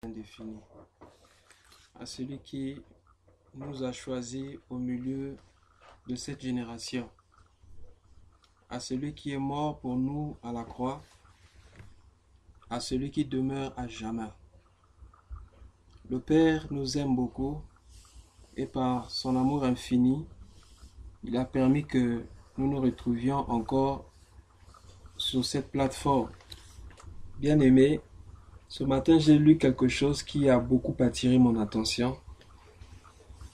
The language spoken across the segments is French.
indéfini. À celui qui nous a choisis au milieu de cette génération, à celui qui est mort pour nous à la croix, à celui qui demeure à jamais. Le Père nous aime beaucoup et par son amour infini, il a permis que nous nous retrouvions encore sur cette plateforme. Bien-aimés, ce matin j'ai lu quelque chose qui a beaucoup attiré mon attention.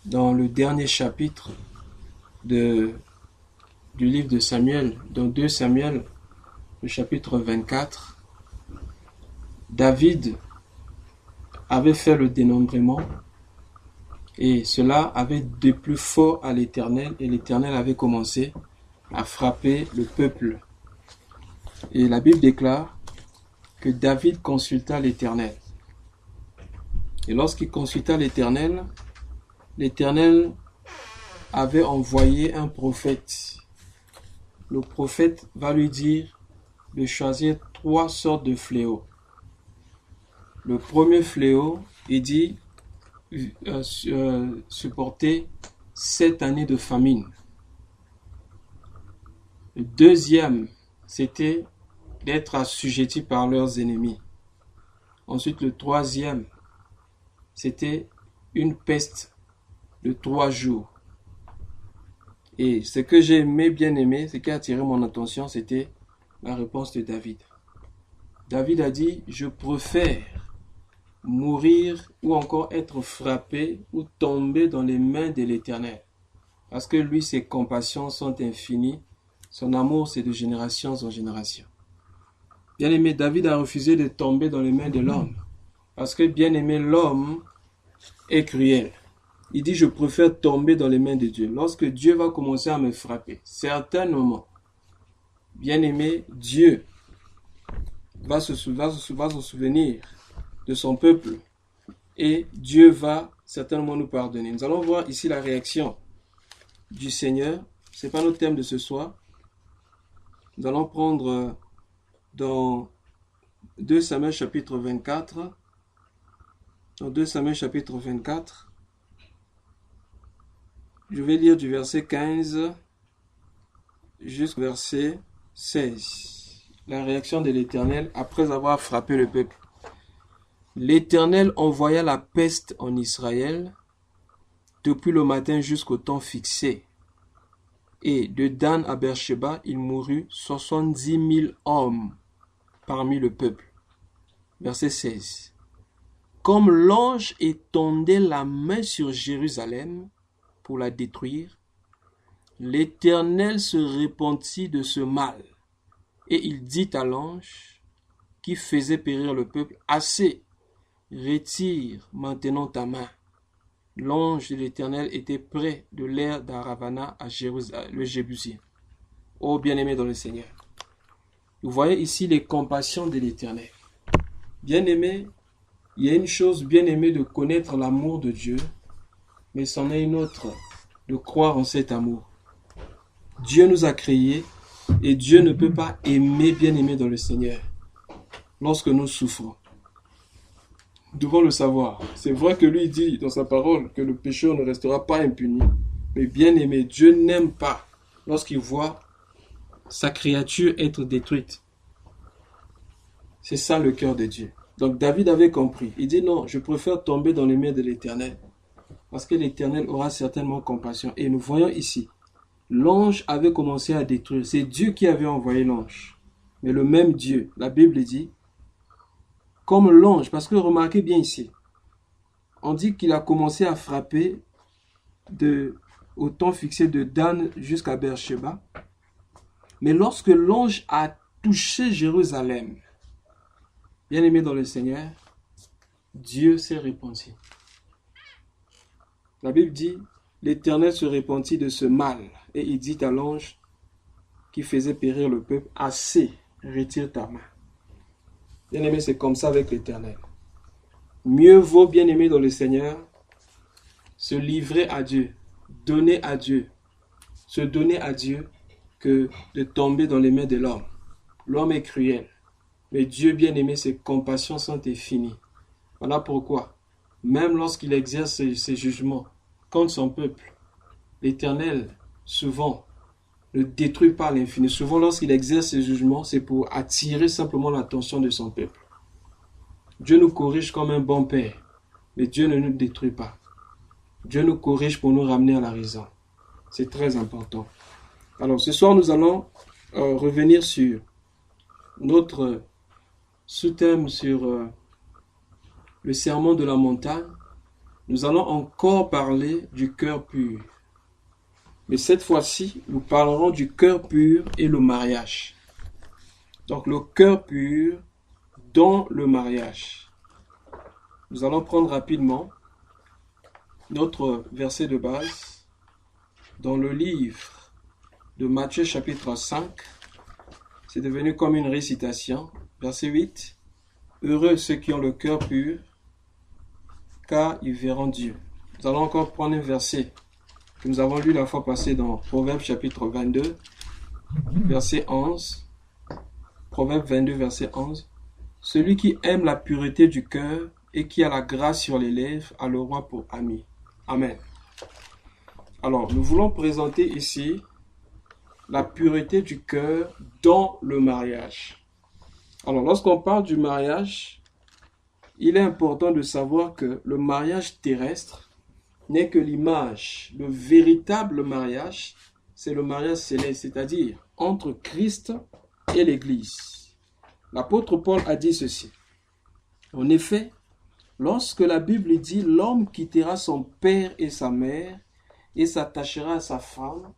Dans le dernier chapitre du livre de Samuel, dans 2 Samuel, le chapitre 24, David avait fait le dénombrement et cela avait déplu fort à l'Éternel et l'Éternel avait commencé à frapper le peuple. Et la Bible déclare que David consulta l'Éternel. Et lorsqu'il consulta l'Éternel, l'Éternel avait envoyé un prophète. Le prophète va lui dire de choisir 3 sortes de fléaux. Le premier fléau, il dit supporter 7 années de famine. Le deuxième, c'était d'être assujettis par leurs ennemis. Ensuite, le troisième, c'était une peste de 3 jours. Et ce que j'ai bien aimé, ce qui a attiré mon attention, c'était la réponse de David. David a dit, je préfère mourir ou encore être frappé ou tomber dans les mains de l'Éternel. Parce que lui, ses compassions sont infinies, son amour, c'est de génération en génération. Bien-aimé, David a refusé de tomber dans les mains de l'homme. Parce que, bien-aimé, l'homme est cruel. Il dit, je préfère tomber dans les mains de Dieu. Lorsque Dieu va commencer à me frapper, certainement, bien-aimé, Dieu va se souvenir de son peuple et Dieu va certainement nous pardonner. Nous allons voir ici la réaction du Seigneur. Ce n'est pas notre thème de ce soir. Nous allons prendre dans 2 Samuel chapitre 24. Dans 2 Samuel chapitre 24, je vais lire du verset 15 jusqu'au verset 16. La réaction de l'Éternel après avoir frappé le peuple. L'Éternel envoya la peste en Israël depuis le matin jusqu'au temps fixé. Et de Dan à Beersheba, il mourut 70 000 hommes parmi le peuple. Verset 16. Comme l'ange étendait la main sur Jérusalem pour la détruire, l'Éternel se repentit de ce mal. Et il dit à l'ange qui faisait périr le peuple, « Assez, retire maintenant ta main. » L'ange de l'Éternel était près de l'aire d'Aravana à Jérusalem, le Jébusien. Ô bien-aimé dans le Seigneur. Vous voyez ici les compassions de l'Éternel. Bien-aimé, il y a une chose bien-aimée de connaître l'amour de Dieu, mais c'en est une autre de croire en cet amour. Dieu nous a créés et Dieu ne peut pas aimer bien-aimé dans le Seigneur lorsque nous souffrons. Nous devons le savoir. C'est vrai que lui dit dans sa parole que le pécheur ne restera pas impuni. Mais bien aimé, Dieu n'aime pas lorsqu'il voit sa créature être détruite. C'est ça le cœur de Dieu. Donc David avait compris. Il dit non, je préfère tomber dans les mains de l'Éternel. Parce que l'Éternel aura certainement compassion. Et nous voyons ici, l'ange avait commencé à détruire. C'est Dieu qui avait envoyé l'ange. Mais le même Dieu, la Bible dit, comme l'ange, parce que remarquez bien ici, on dit qu'il a commencé à frapper au temps fixé de Dan jusqu'à Beersheba. Mais lorsque l'ange a touché Jérusalem, bien aimé dans le Seigneur, Dieu s'est repenti. La Bible dit, l'Éternel se repentit de ce mal et il dit à l'ange qui faisait périr le peuple, assez, retire ta main. Bien-aimé, c'est comme ça avec l'Éternel. Mieux vaut, bien-aimé dans le Seigneur, se livrer à Dieu, donner à Dieu, se donner à Dieu, que de tomber dans les mains de l'homme. L'homme est cruel, mais Dieu, bien-aimé, ses compassions sont infinies. Voilà pourquoi, même lorsqu'il exerce ses jugements contre son peuple, l'Éternel, souvent, ne détruit pas l'infini. Souvent, lorsqu'il exerce ses jugements, c'est pour attirer simplement l'attention de son peuple. Dieu nous corrige comme un bon père, mais Dieu ne nous détruit pas. Dieu nous corrige pour nous ramener à la raison. C'est très important. Alors, ce soir, nous allons revenir sur notre sous-thème sur le sermon de la montagne. Nous allons encore parler du cœur pur. Mais cette fois-ci, nous parlerons du cœur pur et le mariage. Donc, le cœur pur dans le mariage. Nous allons prendre rapidement notre verset de base dans le livre de Matthieu chapitre 5. C'est devenu comme une récitation. Verset 8. Heureux ceux qui ont le cœur pur, car ils verront Dieu. Nous allons encore prendre un verset que nous avons lu la fois passée dans Proverbe chapitre 22, verset 11. Proverbe 22, verset 11. Celui qui aime la pureté du cœur et qui a la grâce sur les lèvres a le roi pour ami. Amen. Alors, nous voulons présenter ici la pureté du cœur dans le mariage. Alors, lorsqu'on parle du mariage, il est important de savoir que le mariage terrestre n'est que l'image. Le véritable mariage, c'est le mariage céleste, c'est-à-dire entre Christ et l'Église. L'apôtre Paul a dit ceci. En effet, lorsque la Bible dit « L'homme quittera son père et sa mère et s'attachera à sa femme »,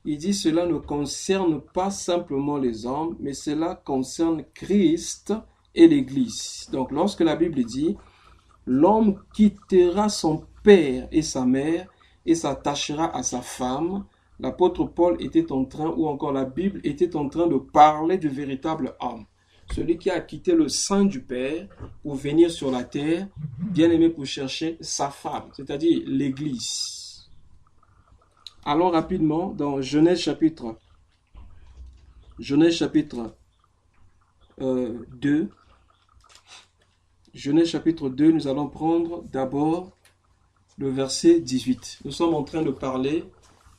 il dit cela ne concerne pas simplement les hommes, mais cela concerne Christ et l'Église. Donc lorsque la Bible dit « L'homme quittera son père et sa mère et s'attachera à sa femme », l'apôtre Paul était en train, ou encore la Bible était en train de parler du véritable homme. Celui qui a quitté le sein du Père pour venir sur la terre, bien aimé pour chercher sa femme, c'est-à-dire l'Église. Allons rapidement dans Genèse chapitre 2. Genèse chapitre 2, nous allons prendre d'abord le verset 18. Nous sommes en train de parler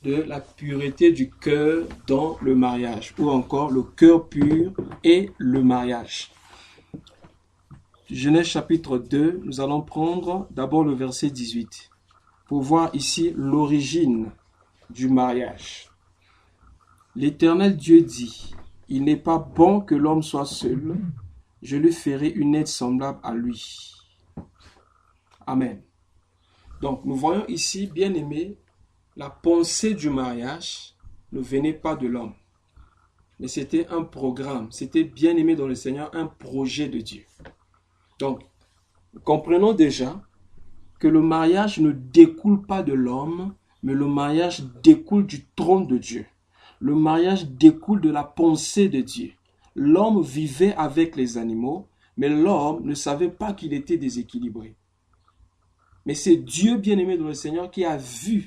de la pureté du cœur dans le mariage, ou encore le cœur pur et le mariage. Genèse chapitre 2, nous allons prendre d'abord le verset 18 pour voir ici l'origine du mariage. L'Éternel Dieu dit, « Il n'est pas bon que l'homme soit seul, je lui ferai une aide semblable à lui. » Amen. Donc nous voyons ici, bien aimé, la pensée du mariage ne venait pas de l'homme, mais c'était un programme, c'était bien aimé dans le Seigneur, un projet de Dieu. Donc, comprenons déjà que le mariage ne découle pas de l'homme, mais le mariage découle du trône de Dieu. Le mariage découle de la pensée de Dieu. L'homme vivait avec les animaux, mais l'homme ne savait pas qu'il était déséquilibré. Mais c'est Dieu bien-aimé dans le Seigneur qui a vu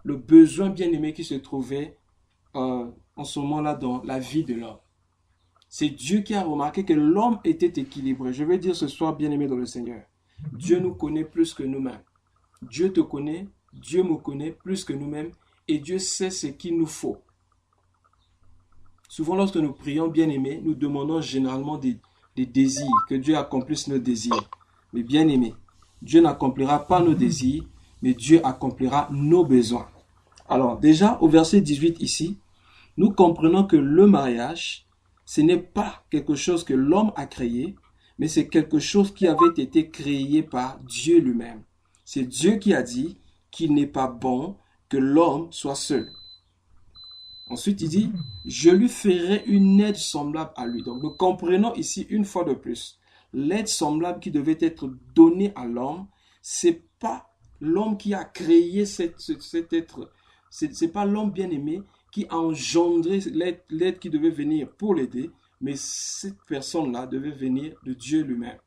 le besoin bien-aimé qui se trouvait en ce moment-là dans la vie de l'homme. C'est Dieu qui a remarqué que l'homme était équilibré. Je veux dire ce soir, bien-aimé dans le Seigneur, Dieu nous connaît plus que nous-mêmes. Dieu te connaît, Dieu me connaît plus que nous-mêmes et Dieu sait ce qu'il nous faut. Souvent, lorsque nous prions, bien-aimé, nous demandons généralement des désirs, que Dieu accomplisse nos désirs. Mais bien-aimé, Dieu n'accomplira pas nos désirs, mais Dieu accomplira nos besoins. Alors, déjà, au verset 18 ici, nous comprenons que le mariage, ce n'est pas quelque chose que l'homme a créé, mais c'est quelque chose qui avait été créé par Dieu lui-même. C'est Dieu qui a dit qu'il n'est pas bon que l'homme soit seul. Ensuite, il dit, je lui ferai une aide semblable à lui. Donc, nous comprenons ici une fois de plus, l'aide semblable qui devait être donnée à l'homme, c'est pas l'homme qui a créé cet être. C'est pas l'homme bien-aimé qui a engendré l'aide qui devait venir pour l'aider, mais cette personne-là devait venir de Dieu lui-même.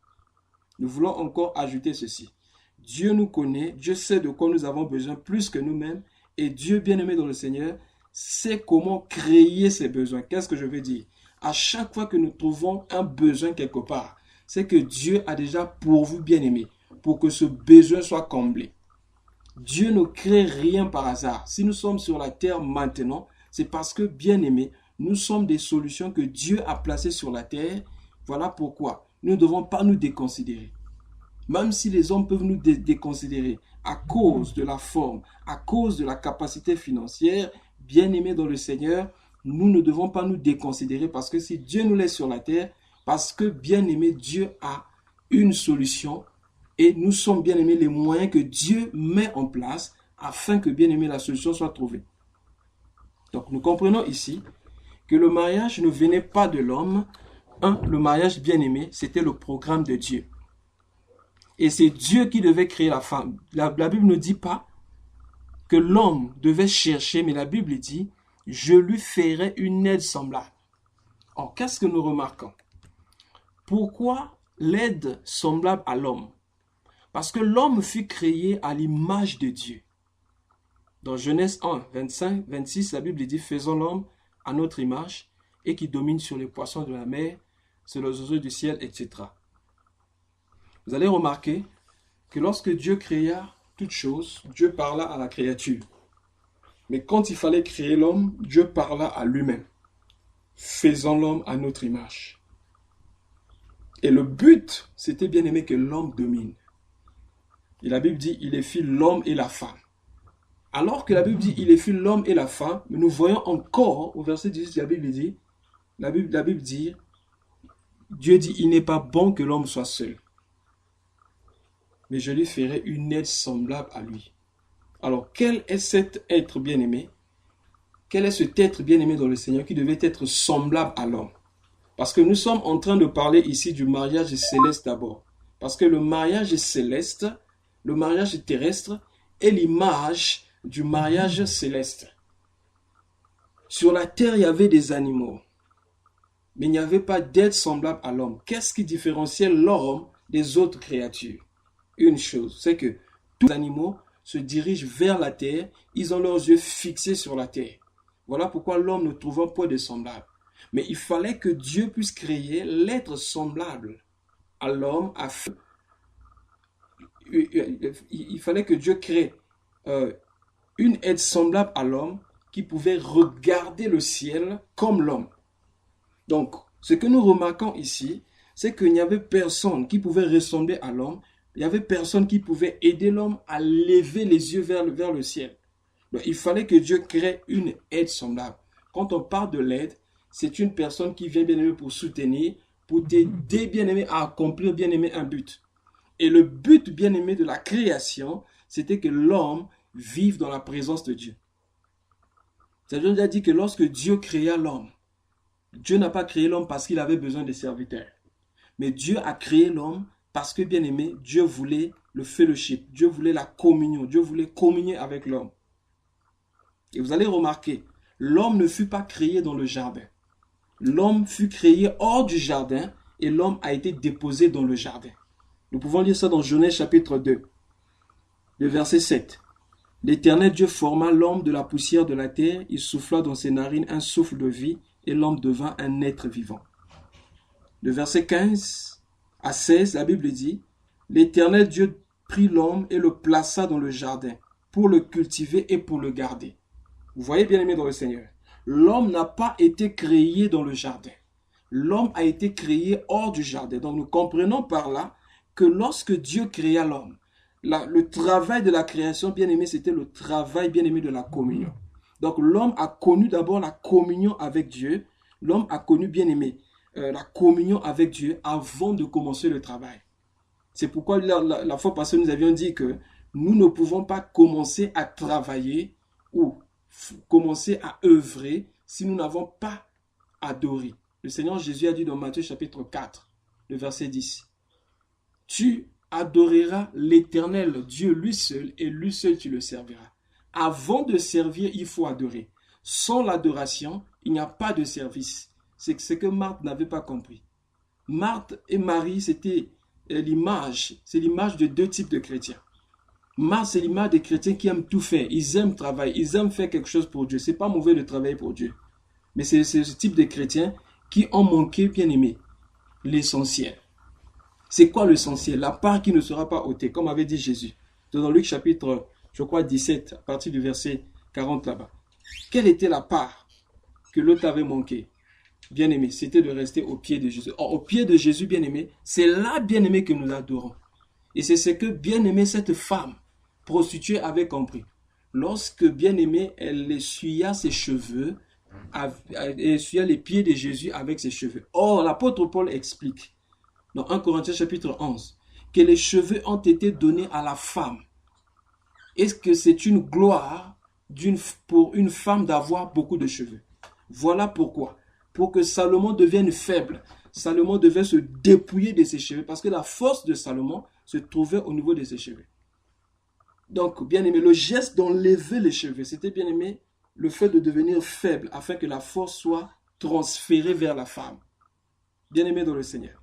Nous voulons encore ajouter ceci. Dieu nous connaît, Dieu sait de quoi nous avons besoin plus que nous-mêmes, et Dieu bien-aimé dans le Seigneur sait comment créer ces besoins. Qu'est-ce que je veux dire? À chaque fois que nous trouvons un besoin quelque part, c'est que Dieu a déjà pourvu, bien-aimé, pour que ce besoin soit comblé. Dieu ne crée rien par hasard. Si nous sommes sur la terre maintenant, c'est parce que, bien-aimé, nous sommes des solutions que Dieu a placées sur la terre. Voilà pourquoi nous ne devons pas nous déconsidérer. Même si les hommes peuvent nous déconsidérer à cause de la forme, à cause de la capacité financière, bien-aimés dans le Seigneur, nous ne devons pas nous déconsidérer parce que si Dieu nous laisse sur la terre, parce que, bien-aimé, Dieu a une solution et nous sommes, bien-aimés, les moyens que Dieu met en place afin que, bien-aimé, la solution soit trouvée. Donc, nous comprenons ici que le mariage ne venait pas de l'homme. Le mariage, bien-aimé, c'était le programme de Dieu. Et c'est Dieu qui devait créer la femme. La Bible ne dit pas que l'homme devait chercher, mais la Bible dit « Je lui ferai une aide semblable ». Or, qu'est-ce que nous remarquons? Pourquoi l'aide semblable à l'homme? Parce que l'homme fut créé à l'image de Dieu. Dans Genèse 1, 25, 26, la Bible dit « Faisons l'homme à notre image et qui domine sur les poissons de la mer, sur les oiseaux du ciel, etc. » Vous allez remarquer que lorsque Dieu créa toutes choses, Dieu parla à la créature. Mais quand il fallait créer l'homme, Dieu parla à lui-même. Faisons l'homme à notre image. Et le but, c'était bien aimé que l'homme domine. Et la Bible dit, il est fit l'homme et la femme. Alors que la Bible dit, il est fit l'homme et la femme, mais nous voyons encore, au verset 18, la Bible dit, Dieu dit, il n'est pas bon que l'homme soit seul. Mais je lui ferai une aide semblable à lui. Alors, quel est cet être bien-aimé? Quel est cet être bien-aimé dans le Seigneur qui devait être semblable à l'homme? Parce que nous sommes en train de parler ici du mariage céleste d'abord. Parce que le mariage céleste, le mariage terrestre, est l'image du mariage céleste. Sur la terre, il y avait des animaux. Mais il n'y avait pas d'être semblable à l'homme. Qu'est-ce qui différenciait l'homme des autres créatures? Une chose, c'est que tous les animaux se dirigent vers la terre, ils ont leurs yeux fixés sur la terre. Voilà pourquoi l'homme ne trouve pas de semblable. Mais il fallait que Dieu puisse créer l'être semblable à l'homme. Il fallait que Dieu crée une être semblable à l'homme qui pouvait regarder le ciel comme l'homme. Donc, ce que nous remarquons ici, c'est qu'il n'y avait personne qui pouvait ressembler à l'homme. Il n'y avait personne qui pouvait aider l'homme à lever les yeux vers le ciel. Donc, il fallait que Dieu crée une aide semblable. Quand on parle de l'aide, c'est une personne qui vient bien-aimé pour soutenir, pour t'aider bien-aimé à accomplir bien-aimé un but. Et le but bien-aimé de la création, c'était que l'homme vive dans la présence de Dieu. C'est-à-dire, il a dit que lorsque Dieu créa l'homme, Dieu n'a pas créé l'homme parce qu'il avait besoin de serviteurs. Mais Dieu a créé l'homme parce que, bien aimé, Dieu voulait le fellowship, Dieu voulait la communion, Dieu voulait communier avec l'homme. Et vous allez remarquer, l'homme ne fut pas créé dans le jardin. L'homme fut créé hors du jardin et l'homme a été déposé dans le jardin. Nous pouvons lire ça dans Genèse chapitre 2, le verset 7. L'Éternel Dieu forma l'homme de la poussière de la terre, il souffla dans ses narines un souffle de vie et l'homme devint un être vivant. Le verset 15 à 16, la Bible dit, l'Éternel Dieu prit l'homme et le plaça dans le jardin pour le cultiver et pour le garder. Vous voyez, bien-aimé dans le Seigneur, l'homme n'a pas été créé dans le jardin. L'homme a été créé hors du jardin. Donc nous comprenons par là que lorsque Dieu créa l'homme, le travail de la création, bien-aimé, c'était le travail, bien-aimé, de la communion. Donc l'homme a connu d'abord la communion avec Dieu. L'homme a connu, bien-aimé, la communion avec Dieu avant de commencer le travail. C'est pourquoi la fois passée, nous avions dit que nous ne pouvons pas commencer à travailler ou commencer à œuvrer si nous n'avons pas adoré. Le Seigneur Jésus a dit dans Matthieu chapitre 4, le verset 10, « Tu adoreras l'Éternel Dieu lui seul et lui seul tu le serviras. » Avant de servir, il faut adorer. Sans l'adoration, il n'y a pas de service. C'est ce que Marthe n'avait pas compris. Marthe et Marie, c'était l'image. C'est l'image de deux types de chrétiens. Marthe, c'est l'image des chrétiens qui aiment tout faire. Ils aiment travailler. Ils aiment faire quelque chose pour Dieu. Ce n'est pas mauvais de travailler pour Dieu. Mais c'est ce type de chrétiens qui ont manqué, bien aimé, l'essentiel. C'est quoi l'essentiel? La part qui ne sera pas ôtée, comme avait dit Jésus. Dans Luc chapitre, je crois, 17, à partir du verset 40 là-bas. Quelle était la part que l'autre avait manqué? Bien-aimé, c'était de rester au pied de Jésus. Or, au pied de Jésus, bien-aimé, c'est là, bien-aimé, que nous adorons. Et c'est ce que, bien-aimé, cette femme prostituée avait compris. Lorsque, bien-aimé, elle essuya ses cheveux, elle essuya les pieds de Jésus avec ses cheveux. Or, l'apôtre Paul explique, dans 1 Corinthiens chapitre 11, que les cheveux ont été donnés à la femme. Est-ce que c'est une gloire pour une femme d'avoir beaucoup de cheveux? Voilà pourquoi. Pour que Salomon devienne faible, Salomon devait se dépouiller de ses cheveux parce que la force de Salomon se trouvait au niveau de ses cheveux. Donc, bien aimé, le geste d'enlever les cheveux, c'était bien aimé le fait de devenir faible afin que la force soit transférée vers la femme. Bien aimé dans le Seigneur.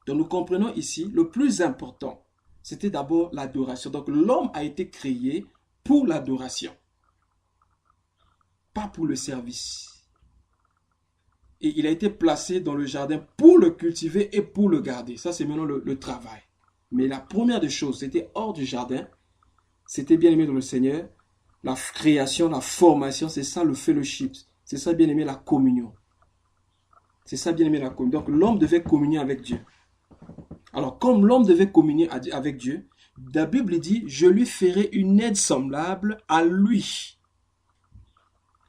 Donc, nous comprenons ici, le plus important, c'était d'abord l'adoration. Donc, l'homme a été créé pour l'adoration, pas pour le service. Et il a été placé dans le jardin pour le cultiver et pour le garder. Ça, c'est maintenant le travail. Mais la première des choses, c'était hors du jardin. C'était bien aimé dans le Seigneur. La création, la formation, c'est ça le fellowship. C'est ça bien aimé la communion. C'est ça bien aimé la communion. Donc l'homme devait communier avec Dieu. Alors comme l'homme devait communier avec Dieu, la Bible dit, je lui ferai une aide semblable à lui.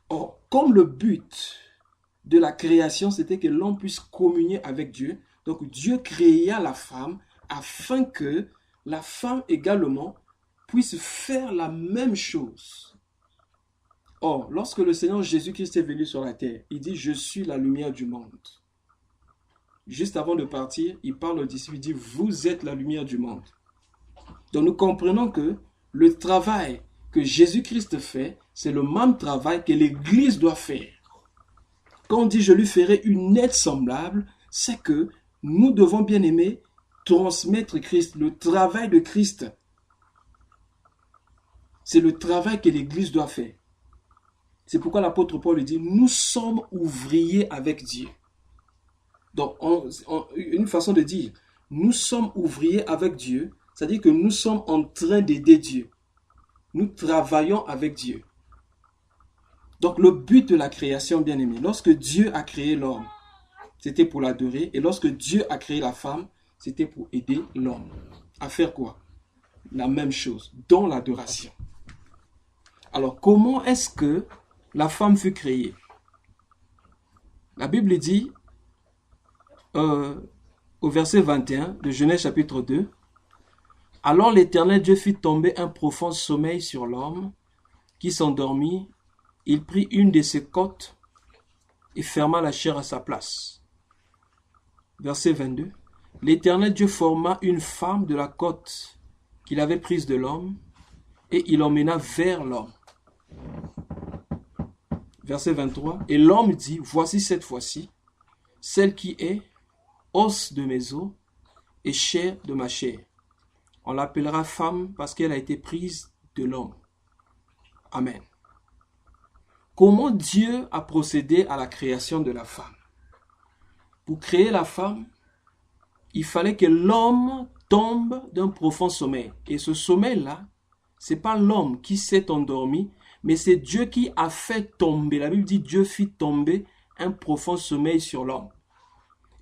Or, comme le but de la création, c'était que l'homme puisse communier avec Dieu. Donc Dieu créa la femme afin que la femme également puisse faire la même chose. Or, lorsque le Seigneur Jésus-Christ est venu sur la terre, il dit, je suis la lumière du monde. Juste avant de partir, il parle aux disciples, il dit, vous êtes la lumière du monde. Donc nous comprenons que le travail que Jésus-Christ fait, c'est le même travail que l'Église doit faire. Quand on dit je lui ferai une aide semblable, c'est que nous devons bien aimer transmettre Christ, le travail de Christ. C'est le travail que l'Église doit faire. C'est pourquoi l'apôtre Paul dit, nous sommes ouvriers avec Dieu. Donc, une façon de dire, nous sommes ouvriers avec Dieu, c'est-à-dire que nous sommes en train d'aider Dieu. Nous travaillons avec Dieu. Donc, le but de la création, bien aimé, lorsque Dieu a créé l'homme, c'était pour l'adorer. Et lorsque Dieu a créé la femme, c'était pour aider l'homme. À faire quoi? La même chose, dans l'adoration. Alors, comment est-ce que la femme fut créée? La Bible dit, au verset 21 de Genèse chapitre 2, « Alors l'Éternel Dieu fit tomber un profond sommeil sur l'homme qui s'endormit. Il prit une de ses côtes et ferma la chair à sa place. » Verset 22. « L'Éternel Dieu forma une femme de la côte qu'il avait prise de l'homme et il l'emmena vers l'homme. » Verset 23. « Et l'homme dit, voici cette fois-ci, celle qui est os de mes os et chair de ma chair. On l'appellera femme parce qu'elle a été prise de l'homme. » Amen. Comment Dieu a procédé à la création de la femme? Pour créer la femme, il fallait que l'homme tombe d'un profond sommeil. Et ce sommeil-là, ce n'est pas l'homme qui s'est endormi, mais c'est Dieu qui a fait tomber. La Bible dit Dieu fit tomber un profond sommeil sur l'homme.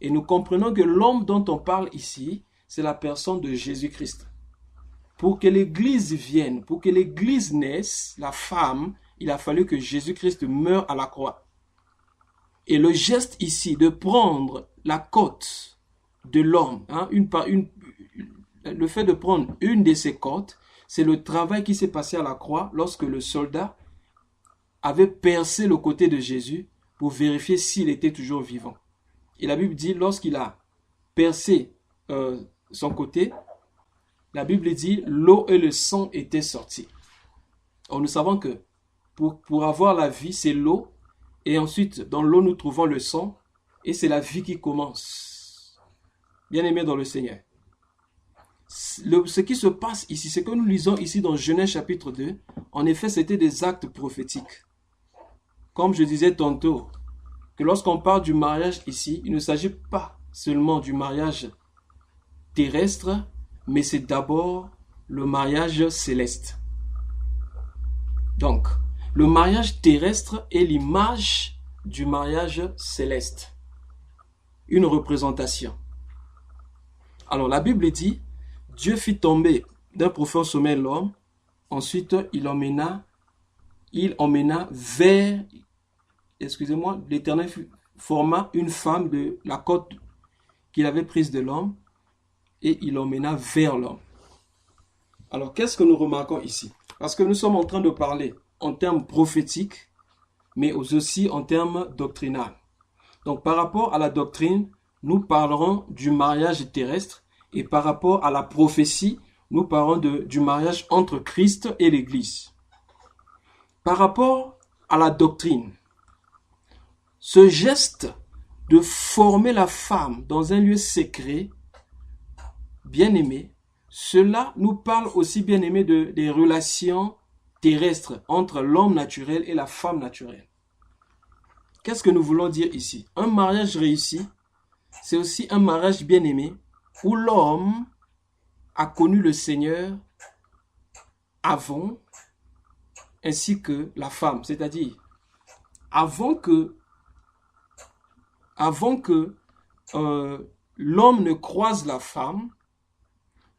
Et nous comprenons que l'homme dont on parle ici, c'est la personne de Jésus-Christ. Pour que l'Église vienne, pour que l'Église naisse, la femme, il a fallu que Jésus-Christ meure à la croix. Et le geste ici de prendre la côte de l'homme, le fait de prendre une de ses côtes, c'est le travail qui s'est passé à la croix lorsque le soldat avait percé le côté de Jésus pour vérifier s'il était toujours vivant. Et la Bible dit, lorsqu'il a percé son côté, la Bible dit, l'eau et le sang étaient sortis. Or, nous savons que pour avoir la vie, c'est l'eau. Et ensuite, dans l'eau, nous trouvons le sang. Et c'est la vie qui commence. Bien-aimés dans le Seigneur. Ce qui se passe ici, ce que nous lisons ici dans Genèse chapitre 2, en effet, c'était des actes prophétiques. Comme je disais tantôt, que lorsqu'on parle du mariage ici, il ne s'agit pas seulement du mariage terrestre, mais c'est d'abord le mariage céleste. Donc, le mariage terrestre est l'image du mariage céleste. Une représentation. Alors, la Bible dit, Dieu fit tomber d'un profond sommeil l'homme, ensuite il emmena vers, l'Éternel forma une femme de la côte qu'il avait prise de l'homme, et il emmena vers l'homme. Alors, qu'est-ce que nous remarquons ici? Parce que nous sommes en train de parler en termes prophétiques, mais aussi en termes doctrinaux. Donc, par rapport à la doctrine, nous parlerons du mariage terrestre, et par rapport à la prophétie, nous parlons du mariage entre Christ et l'Église. Par rapport à la doctrine, ce geste de former la femme dans un lieu secret, bien-aimé, cela nous parle aussi, bien-aimé, des relations terrestres entre l'homme naturel et la femme naturelle. Qu'est-ce que nous voulons dire ici? Un mariage réussi, c'est aussi un mariage bien-aimé où l'homme a connu le Seigneur avant, ainsi que la femme. C'est-à-dire, avant que l'homme ne croise la femme,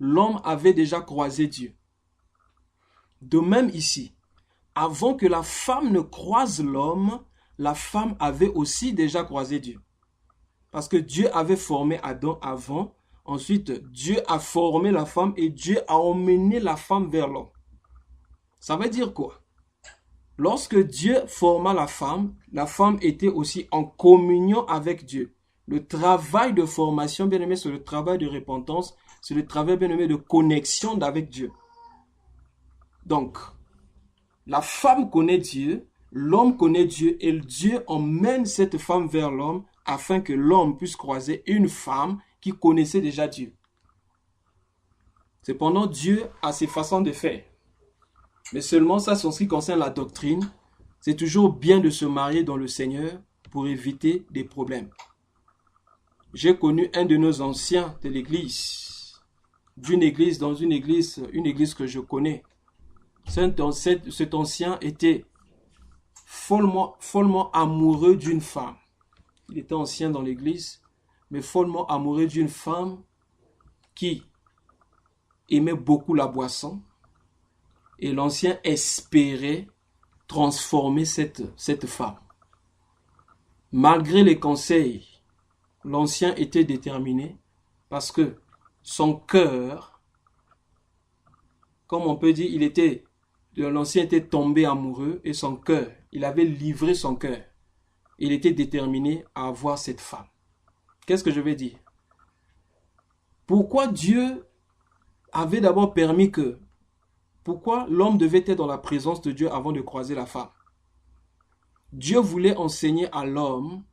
l'homme avait déjà croisé Dieu. De même ici, avant que la femme ne croise l'homme, la femme avait aussi déjà croisé Dieu. Parce que Dieu avait formé Adam avant, ensuite Dieu a formé la femme et Dieu a emmené la femme vers l'homme. Ça veut dire quoi? Lorsque Dieu forma la femme était aussi en communion avec Dieu. Le travail de formation, bien aimé, c'est le travail de repentance, c'est le travail, bien aimé, de connexion avec Dieu. Donc, la femme connaît Dieu, l'homme connaît Dieu, et Dieu emmène cette femme vers l'homme afin que l'homme puisse croiser une femme qui connaissait déjà Dieu. Cependant, Dieu a ses façons de faire. Mais seulement ça, en ce qui concerne la doctrine, c'est toujours bien de se marier dans le Seigneur pour éviter des problèmes. J'ai connu un de nos anciens de l'église, une église que je connais. Cet ancien était follement amoureux d'une femme. Il était ancien dans l'église, mais follement amoureux d'une femme qui aimait beaucoup la boisson. Et l'ancien espérait transformer cette femme. Malgré les conseils, l'ancien était déterminé parce que son cœur, comme on peut dire, l'ancien était tombé amoureux et son cœur, il avait livré son cœur. Il était déterminé à avoir cette femme. Qu'est-ce que je veux dire? Pourquoi Dieu avait d'abord permis pourquoi l'homme devait être dans la présence de Dieu avant de croiser la femme? Dieu voulait enseigner à l'homme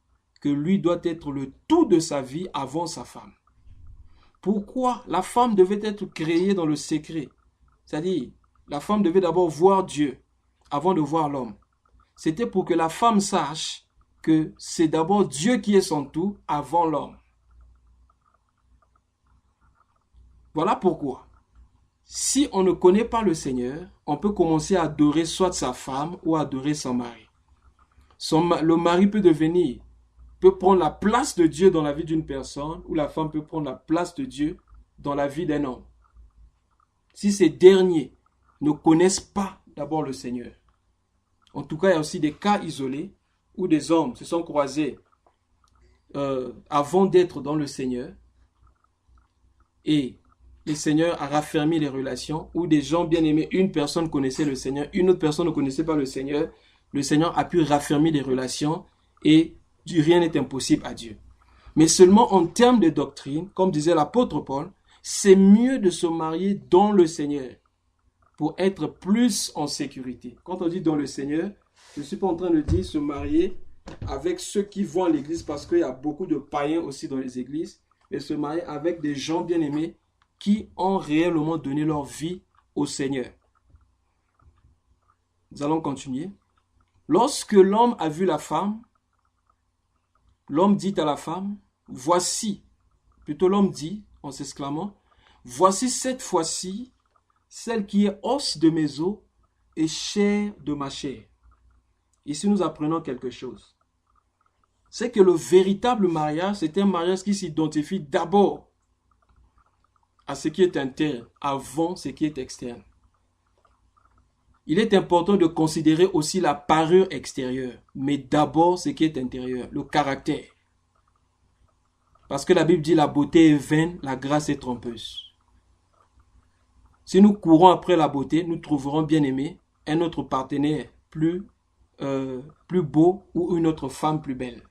que lui doit être le tout de sa vie avant sa femme. Pourquoi la femme devait être créée dans le secret? C'est-à-dire, la femme devait d'abord voir Dieu avant de voir l'homme. C'était pour que la femme sache que c'est d'abord Dieu qui est son tout avant l'homme. Voilà pourquoi. Si on ne connaît pas le Seigneur, on peut commencer à adorer soit sa femme ou à adorer son mari. Le mari peut prendre la place de Dieu dans la vie d'une personne, ou la femme peut prendre la place de Dieu dans la vie d'un homme. Si ces derniers ne connaissent pas d'abord le Seigneur. En tout cas, il y a aussi des cas isolés où des hommes se sont croisés avant d'être dans le Seigneur et le Seigneur a raffermi les relations, où des gens bien aimés, une personne connaissait le Seigneur, une autre personne ne connaissait pas le Seigneur a pu raffermir les relations et rien n'est impossible à Dieu. Mais seulement en termes de doctrine, comme disait l'apôtre Paul, c'est mieux de se marier dans le Seigneur pour être plus en sécurité. Quand on dit dans le Seigneur, je ne suis pas en train de dire se marier avec ceux qui vont à l'église, parce qu'il y a beaucoup de païens aussi dans les églises, mais se marier avec des gens bien aimés qui ont réellement donné leur vie au Seigneur. Nous allons continuer. Lorsque l'homme a vu la femme, l'homme dit à la femme, voici, plutôt l'homme dit, en s'exclamant, voici cette fois-ci celle qui est os de mes os et chair de ma chair. Ici, nous apprenons quelque chose. C'est que le véritable mariage, c'est un mariage qui s'identifie d'abord à ce qui est interne, avant ce qui est externe. Il est important de considérer aussi la parure extérieure, mais d'abord ce qui est intérieur, le caractère. Parce que la Bible dit la beauté est vaine, la grâce est trompeuse. Si nous courons après la beauté, nous trouverons bien aimé un autre partenaire plus beau ou une autre femme plus belle.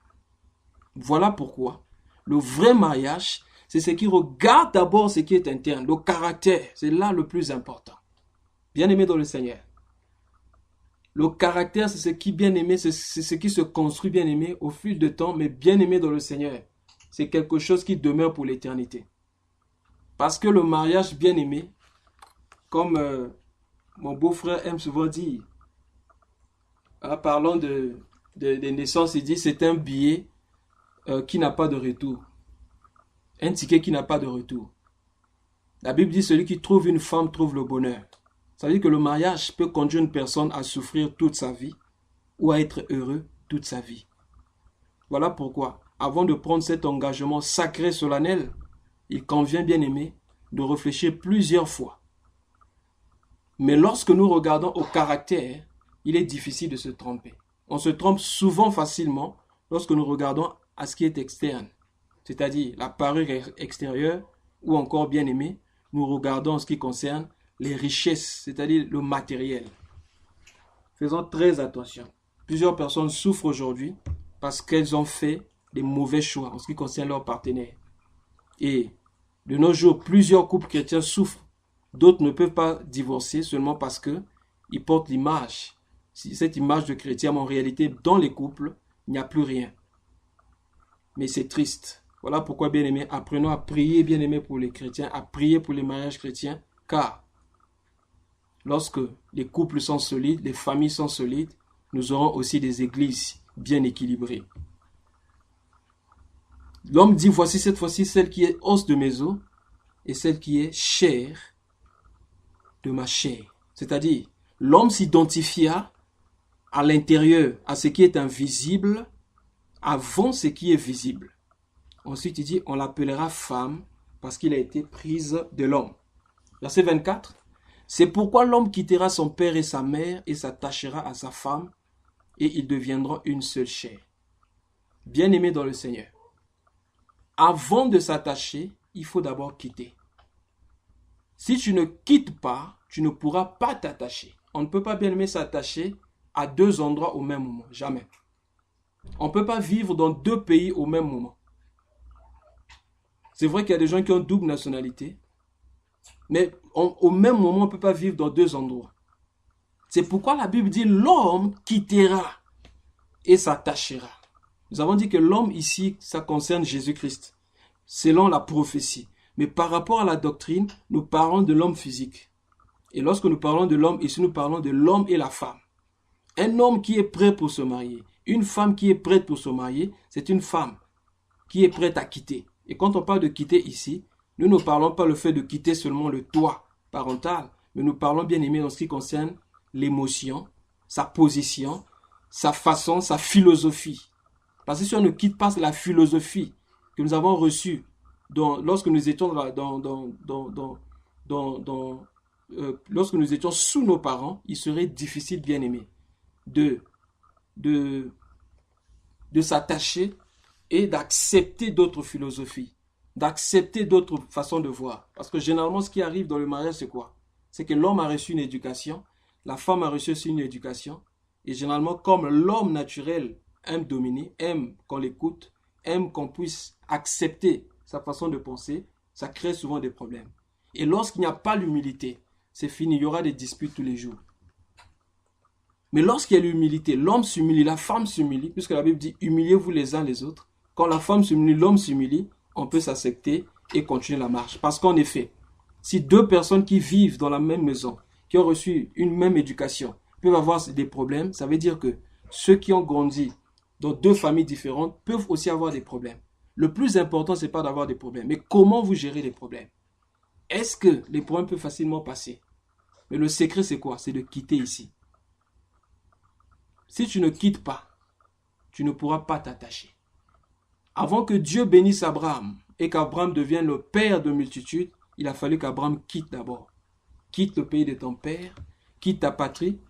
Voilà pourquoi le vrai mariage, c'est ce qui regarde d'abord ce qui est interne, le caractère, c'est là le plus important. Bien aimé dans le Seigneur. Le caractère, c'est ce qui, bien aimé, c'est ce qui se construit, bien aimé, au fil du temps, mais bien aimé dans le Seigneur. C'est quelque chose qui demeure pour l'éternité. Parce que le mariage, bien aimé, comme mon beau-frère aime souvent dire, en parlant de naissances, il dit c'est un billet qui n'a pas de retour. Un ticket qui n'a pas de retour. La Bible dit celui qui trouve une femme trouve le bonheur. Ça veut dire que le mariage peut conduire une personne à souffrir toute sa vie ou à être heureux toute sa vie. Voilà pourquoi, avant de prendre cet engagement sacré solennel, il convient, bien aimé, de réfléchir plusieurs fois. Mais lorsque nous regardons au caractère, il est difficile de se tromper. On se trompe souvent facilement lorsque nous regardons à ce qui est externe, c'est-à-dire la parure extérieure, ou encore, bien aimé, nous regardons en ce qui concerne les richesses, c'est-à-dire le matériel. Faisons très attention. Plusieurs personnes souffrent aujourd'hui parce qu'elles ont fait des mauvais choix en ce qui concerne leur partenaire. Et de nos jours, plusieurs couples chrétiens souffrent. D'autres ne peuvent pas divorcer seulement parce qu'ils portent l'image. Cette image de chrétien, mais en réalité, dans les couples, il n'y a plus rien. Mais c'est triste. Voilà pourquoi, bien aimé, apprenons à prier, bien aimé, pour les chrétiens, à prier pour les mariages chrétiens, car lorsque les couples sont solides, les familles sont solides, nous aurons aussi des églises bien équilibrées. L'homme dit, voici cette fois-ci celle qui est os de mes os et celle qui est chair de ma chair. C'est-à-dire, l'homme s'identifia à l'intérieur, à ce qui est invisible, avant ce qui est visible. Ensuite, il dit, on l'appellera femme parce qu'il a été prise de l'homme. Verset 24. C'est pourquoi l'homme quittera son père et sa mère et s'attachera à sa femme et ils deviendront une seule chair. Bien-aimé dans le Seigneur, avant de s'attacher, il faut d'abord quitter. Si tu ne quittes pas, tu ne pourras pas t'attacher. On ne peut pas, bien-aimé, s'attacher à deux endroits au même moment. Jamais. On ne peut pas vivre dans deux pays au même moment. C'est vrai qu'il y a des gens qui ont double nationalité, mais au même moment, on ne peut pas vivre dans deux endroits. C'est pourquoi la Bible dit l'homme quittera et s'attachera. Nous avons dit que l'homme ici, ça concerne Jésus-Christ, selon la prophétie. Mais par rapport à la doctrine, nous parlons de l'homme physique. Et lorsque nous parlons de l'homme, ici nous parlons de l'homme et la femme. Un homme qui est prêt pour se marier, une femme qui est prête pour se marier, c'est une femme qui est prête à quitter. Et quand on parle de quitter ici, nous ne parlons pas le fait de quitter seulement le toit parental, mais nous parlons, bien aimé, dans ce qui concerne l'émotion, sa position, sa façon, sa philosophie. Parce que si on ne quitte pas la philosophie que nous avons reçue lorsque nous étions lorsque nous étions sous nos parents, il serait difficile, bien aimé, de s'attacher et d'accepter d'autres philosophies, d'accepter d'autres façons de voir. Parce que généralement, ce qui arrive dans le mariage, c'est quoi? C'est que l'homme a reçu une éducation, la femme a reçu aussi une éducation, et généralement, comme l'homme naturel aime dominer, aime qu'on l'écoute, aime qu'on puisse accepter sa façon de penser, ça crée souvent des problèmes. Et lorsqu'il n'y a pas l'humilité, c'est fini, il y aura des disputes tous les jours. Mais lorsqu'il y a l'humilité, l'homme s'humilie, la femme s'humilie, puisque la Bible dit, humiliez-vous les uns les autres. Quand la femme s'humilie, l'homme s'humilie, on peut s'accepter et continuer la marche. Parce qu'en effet, si deux personnes qui vivent dans la même maison, qui ont reçu une même éducation, peuvent avoir des problèmes, ça veut dire que ceux qui ont grandi dans deux familles différentes peuvent aussi avoir des problèmes. Le plus important, ce n'est pas d'avoir des problèmes, mais comment vous gérez les problèmes. Est-ce que les problèmes peuvent facilement passer? Mais le secret, c'est quoi? C'est de quitter ici. Si tu ne quittes pas, tu ne pourras pas t'attacher. Avant que Dieu bénisse Abraham et qu'Abraham devienne le père de multitudes, il a fallu qu'Abraham quitte d'abord. Quitte le pays de ton père, quitte ta patrie,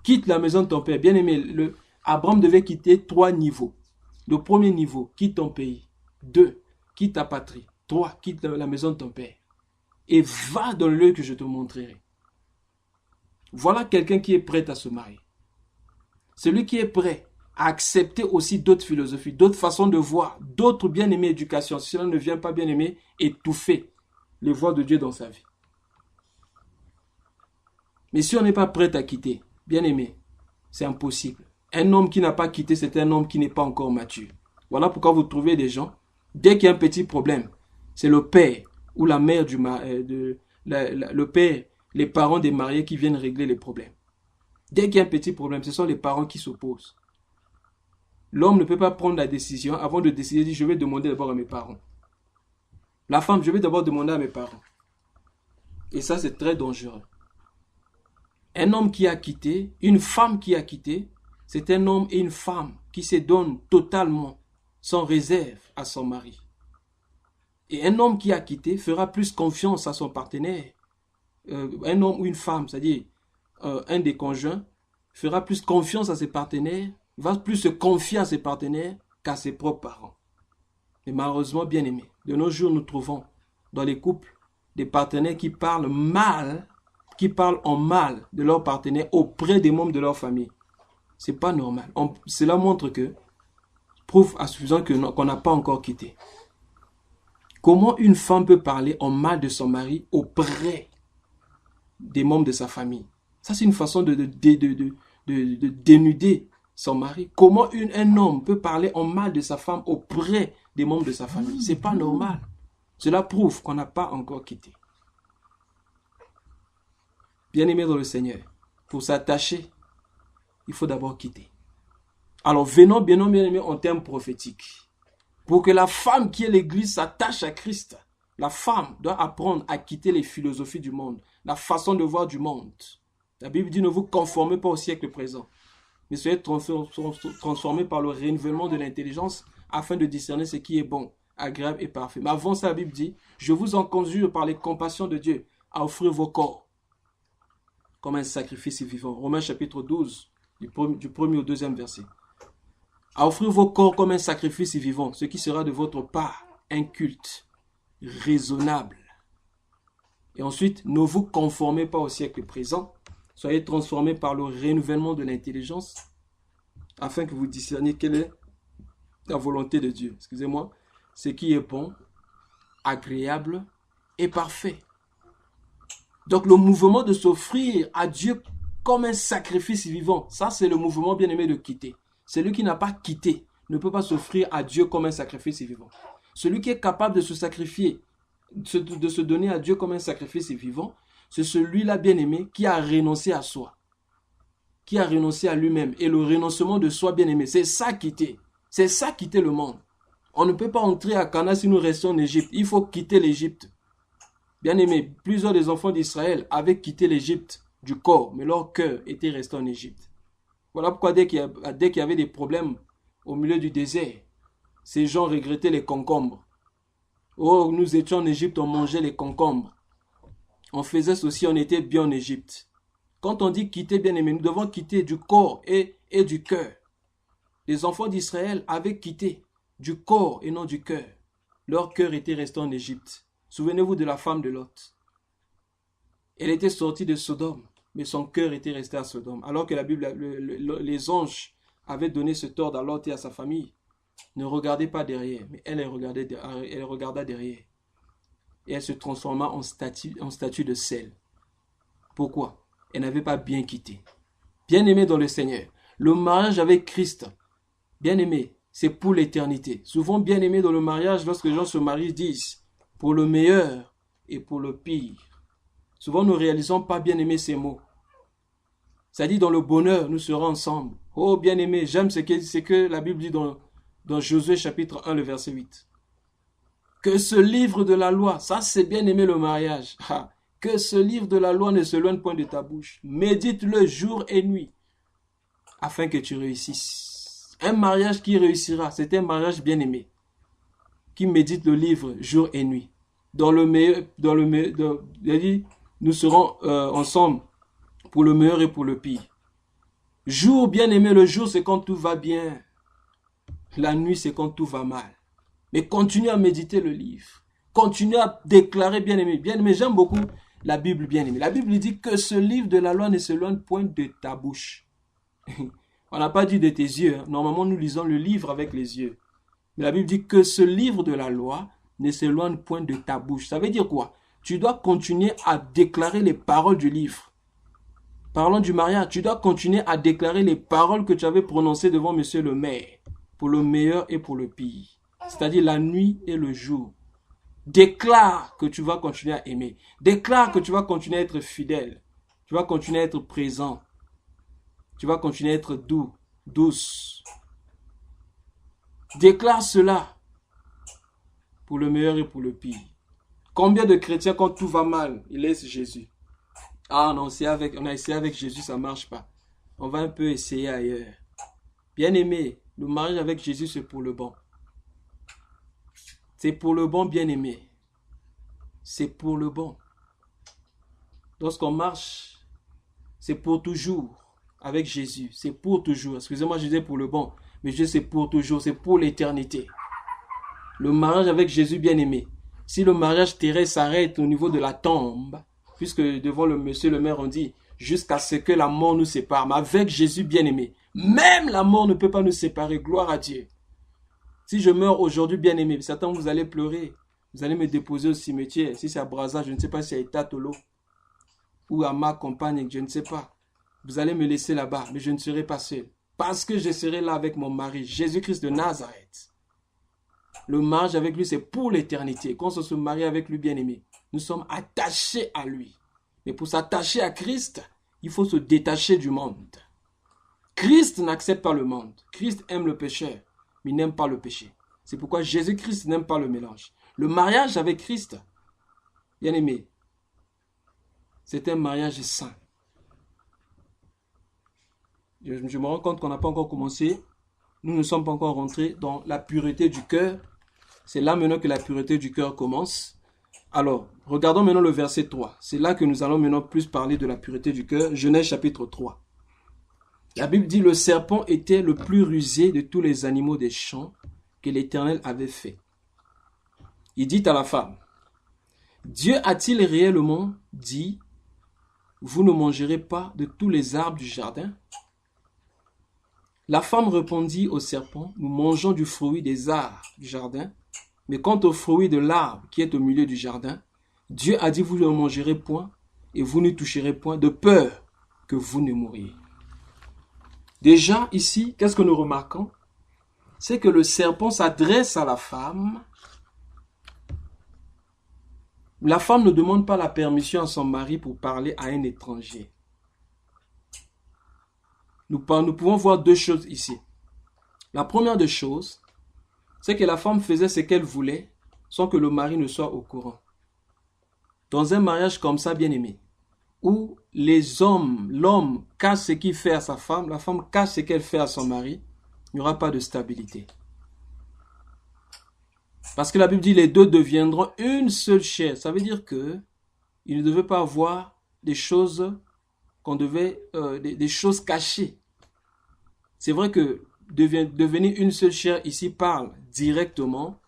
quitte la maison de ton père. Bien aimé, Abraham devait quitter 3 niveaux. Le premier niveau, quitte ton pays. 2, quitte ta patrie. 3, quitte la maison de ton père. Et va dans le lieu que je te montrerai. Voilà quelqu'un qui est prêt à se marier. Celui qui est prêt à accepter aussi d'autres philosophies, d'autres façons de voir, d'autres bien-aimées éducations. Si cela ne vient pas bien-aimé, étouffer les voies de Dieu dans sa vie. Mais si on n'est pas prêt à quitter, bien-aimé, c'est impossible. Un homme qui n'a pas quitté, c'est un homme qui n'est pas encore mature. Voilà pourquoi vous trouvez des gens, dès qu'il y a un petit problème, c'est le père ou la mère le père, les parents des mariés qui viennent régler les problèmes. Dès qu'il y a un petit problème, ce sont les parents qui s'opposent. L'homme ne peut pas prendre la décision avant de décider, je vais demander d'abord à mes parents. La femme, je vais d'abord demander à mes parents. Et ça, c'est très dangereux. Un homme qui a quitté, une femme qui a quitté, c'est un homme et une femme qui se donnent totalement, sans réserve, à son mari. Et un homme qui a quitté fera plus confiance à son partenaire. Un homme ou une femme, c'est-à-dire un des conjoints, fera plus confiance à ses partenaires, va plus se confier à ses partenaires qu'à ses propres parents. Et malheureusement, bien aimés, de nos jours, nous trouvons dans les couples des partenaires qui parlent en mal de leurs partenaires auprès des membres de leur famille. C'est pas normal. Cela montre prouve à suffisant qu'on n'a pas encore quitté. Comment une femme peut parler en mal de son mari auprès des membres de sa famille? Ça, c'est une façon de dénuder son mari. Comment un homme peut parler en mal de sa femme auprès des membres de sa famille? C'est pas normal. Cela prouve qu'on n'a pas encore quitté. Bien-aimé dans le Seigneur, pour s'attacher, il faut d'abord quitter. Alors venons bien aimé en termes prophétiques. Pour que la femme qui est l'Église s'attache à Christ, la femme doit apprendre à quitter les philosophies du monde, la façon de voir du monde. La Bible dit ne vous conformez pas au siècle présent, mais soyez transformés par le renouvellement de l'intelligence afin de discerner ce qui est bon, agréable et parfait. Mais avant ça, la Bible dit, je vous en conjure par les compassions de Dieu à offrir vos corps comme un sacrifice vivant. Romains chapitre 12, du premier au deuxième verset. À offrir vos corps comme un sacrifice vivant, ce qui sera de votre part un culte raisonnable. Et ensuite, ne vous conformez pas au siècle présent, soyez transformés par le renouvellement de l'intelligence, afin que vous discerniez quelle est la volonté de Dieu. Excusez-moi, ce qui est bon, agréable et parfait. Donc le mouvement de s'offrir à Dieu comme un sacrifice vivant, ça c'est le mouvement bien-aimé de quitter. Celui qui n'a pas quitté ne peut pas s'offrir à Dieu comme un sacrifice vivant. Celui qui est capable de se sacrifier, de se donner à Dieu comme un sacrifice vivant, c'est celui-là bien-aimé qui a renoncé à soi, qui a renoncé à lui-même. Et le renoncement de soi bien-aimé, c'est ça quitter. C'est ça quitter le monde. On ne peut pas entrer à Canaan si nous restons en Égypte. Il faut quitter l'Égypte. Bien-aimé, plusieurs des enfants d'Israël avaient quitté l'Égypte du corps, mais leur cœur était resté en Égypte. Voilà pourquoi dès qu'il y avait des problèmes au milieu du désert, ces gens regrettaient les concombres. Oh, nous étions en Égypte, on mangeait les concombres. On faisait ceci, on était bien en Égypte. Quand on dit quitter, bien-aimé, nous devons quitter du corps et du cœur. Les enfants d'Israël avaient quitté du corps et non du cœur. Leur cœur était resté en Égypte. Souvenez-vous de la femme de Lot. Elle était sortie de Sodome, mais son cœur était resté à Sodome. Alors que la Bible, les anges avaient donné ce tort à Lot et à sa famille. Ne regardez pas derrière, mais elle regarda derrière. Et elle se transforma en statue de sel. Pourquoi? Elle n'avait pas bien quitté. Bien-aimé dans le Seigneur, le mariage avec Christ, bien-aimé, c'est pour l'éternité. Souvent, bien-aimé dans le mariage, lorsque les gens se marient, disent pour le meilleur et pour le pire. Souvent, nous ne réalisons pas, bien-aimé, ces mots. Ça dit, dans le bonheur, nous serons ensemble. Oh, bien-aimé, j'aime ce que la Bible dit dans Josué chapitre 1, le verset 8. Que ce livre de la loi, ça c'est bien aimé le mariage. Ah, que ce livre de la loi ne s'éloigne point de ta bouche. Médite-le jour et nuit, afin que tu réussisses. Un mariage qui réussira, c'est un mariage bien aimé, qui médite le livre jour et nuit. Il a dit, nous serons ensemble pour le meilleur et pour le pire. Jour bien aimé, le jour c'est quand tout va bien. La nuit c'est quand tout va mal. Mais continue à méditer le livre. Continue à déclarer bien aimé. Bien aimé, j'aime beaucoup la Bible bien aimée. La Bible dit que ce livre de la loi ne s'éloigne point de ta bouche. On n'a pas dit de tes yeux. Normalement, nous lisons le livre avec les yeux. Mais la Bible dit que ce livre de la loi ne s'éloigne point de ta bouche. Ça veut dire quoi? Tu dois continuer à déclarer les paroles du livre. Parlons du mariage. Tu dois continuer à déclarer les paroles que tu avais prononcées devant monsieur le maire. Pour le meilleur et pour le pire. C'est-à-dire la nuit et le jour. Déclare que tu vas continuer à aimer. Déclare que tu vas continuer à être fidèle. Tu vas continuer à être présent. Tu vas continuer à être doux, douce. Déclare cela pour le meilleur et pour le pire. Combien de chrétiens, quand tout va mal, ils laissent Jésus? Ah non, on a essayé avec Jésus, ça ne marche pas. On va un peu essayer ailleurs. Bien aimé, le mariage avec Jésus, c'est pour le bon. C'est pour le bon, bien aimé. C'est pour le bon. Lorsqu'on marche, c'est pour toujours avec Jésus. C'est pour toujours. Excusez-moi, je disais pour le bon. Mais Jésus, c'est pour toujours. C'est pour l'éternité. Le mariage avec Jésus, bien aimé. Si le mariage terrestre s'arrête au niveau de la tombe, puisque devant le monsieur le maire, on dit jusqu'à ce que la mort nous sépare. Mais avec Jésus, bien aimé, même la mort ne peut pas nous séparer. Gloire à Dieu. Si je meurs aujourd'hui, bien aimé, certains vous allez pleurer. Vous allez me déposer au cimetière. Si c'est à Brazza, je ne sais pas si c'est à Itatolo ou à ma compagne, je ne sais pas. Vous allez me laisser là-bas, mais je ne serai pas seul. Parce que je serai là avec mon mari, Jésus-Christ de Nazareth. Le mariage avec lui, c'est pour l'éternité. Quand on se marie avec lui, bien aimé, nous sommes attachés à lui. Mais pour s'attacher à Christ, il faut se détacher du monde. Christ n'accepte pas le monde. Christ aime le pécheur, mais il n'aime pas le péché. C'est pourquoi Jésus-Christ n'aime pas le mélange. Le mariage avec Christ, bien aimé, c'est un mariage saint. Je me rends compte qu'on n'a pas encore commencé. Nous ne sommes pas encore rentrés dans la pureté du cœur. C'est là maintenant que la pureté du cœur commence. Alors, regardons maintenant le verset 3. C'est là que nous allons maintenant plus parler de la pureté du cœur. Genèse chapitre 3. La Bible dit, le serpent était le plus rusé de tous les animaux des champs que l'Éternel avait fait. Il dit à la femme, Dieu a-t-il réellement dit, vous ne mangerez pas de tous les arbres du jardin? La femme répondit au serpent, nous mangeons du fruit des arbres du jardin, mais quant au fruit de l'arbre qui est au milieu du jardin, Dieu a dit, vous ne mangerez point et vous ne toucherez point de peur que vous ne mouriez. Déjà ici, qu'est-ce que nous remarquons? C'est que le serpent s'adresse à la femme. La femme ne demande pas la permission à son mari pour parler à un étranger. Nous pouvons voir deux choses ici. La première des choses, c'est que la femme faisait ce qu'elle voulait sans que le mari ne soit au courant. Dans un mariage comme ça, bien aimé, où l'homme cache ce qu'il fait à sa femme, la femme cache ce qu'elle fait à son mari, il n'y aura pas de stabilité. Parce que la Bible dit les deux deviendront une seule chair. Ça veut dire que il ne devait pas avoir des choses des choses cachées. C'est vrai que devenir une seule chair ici parle directement,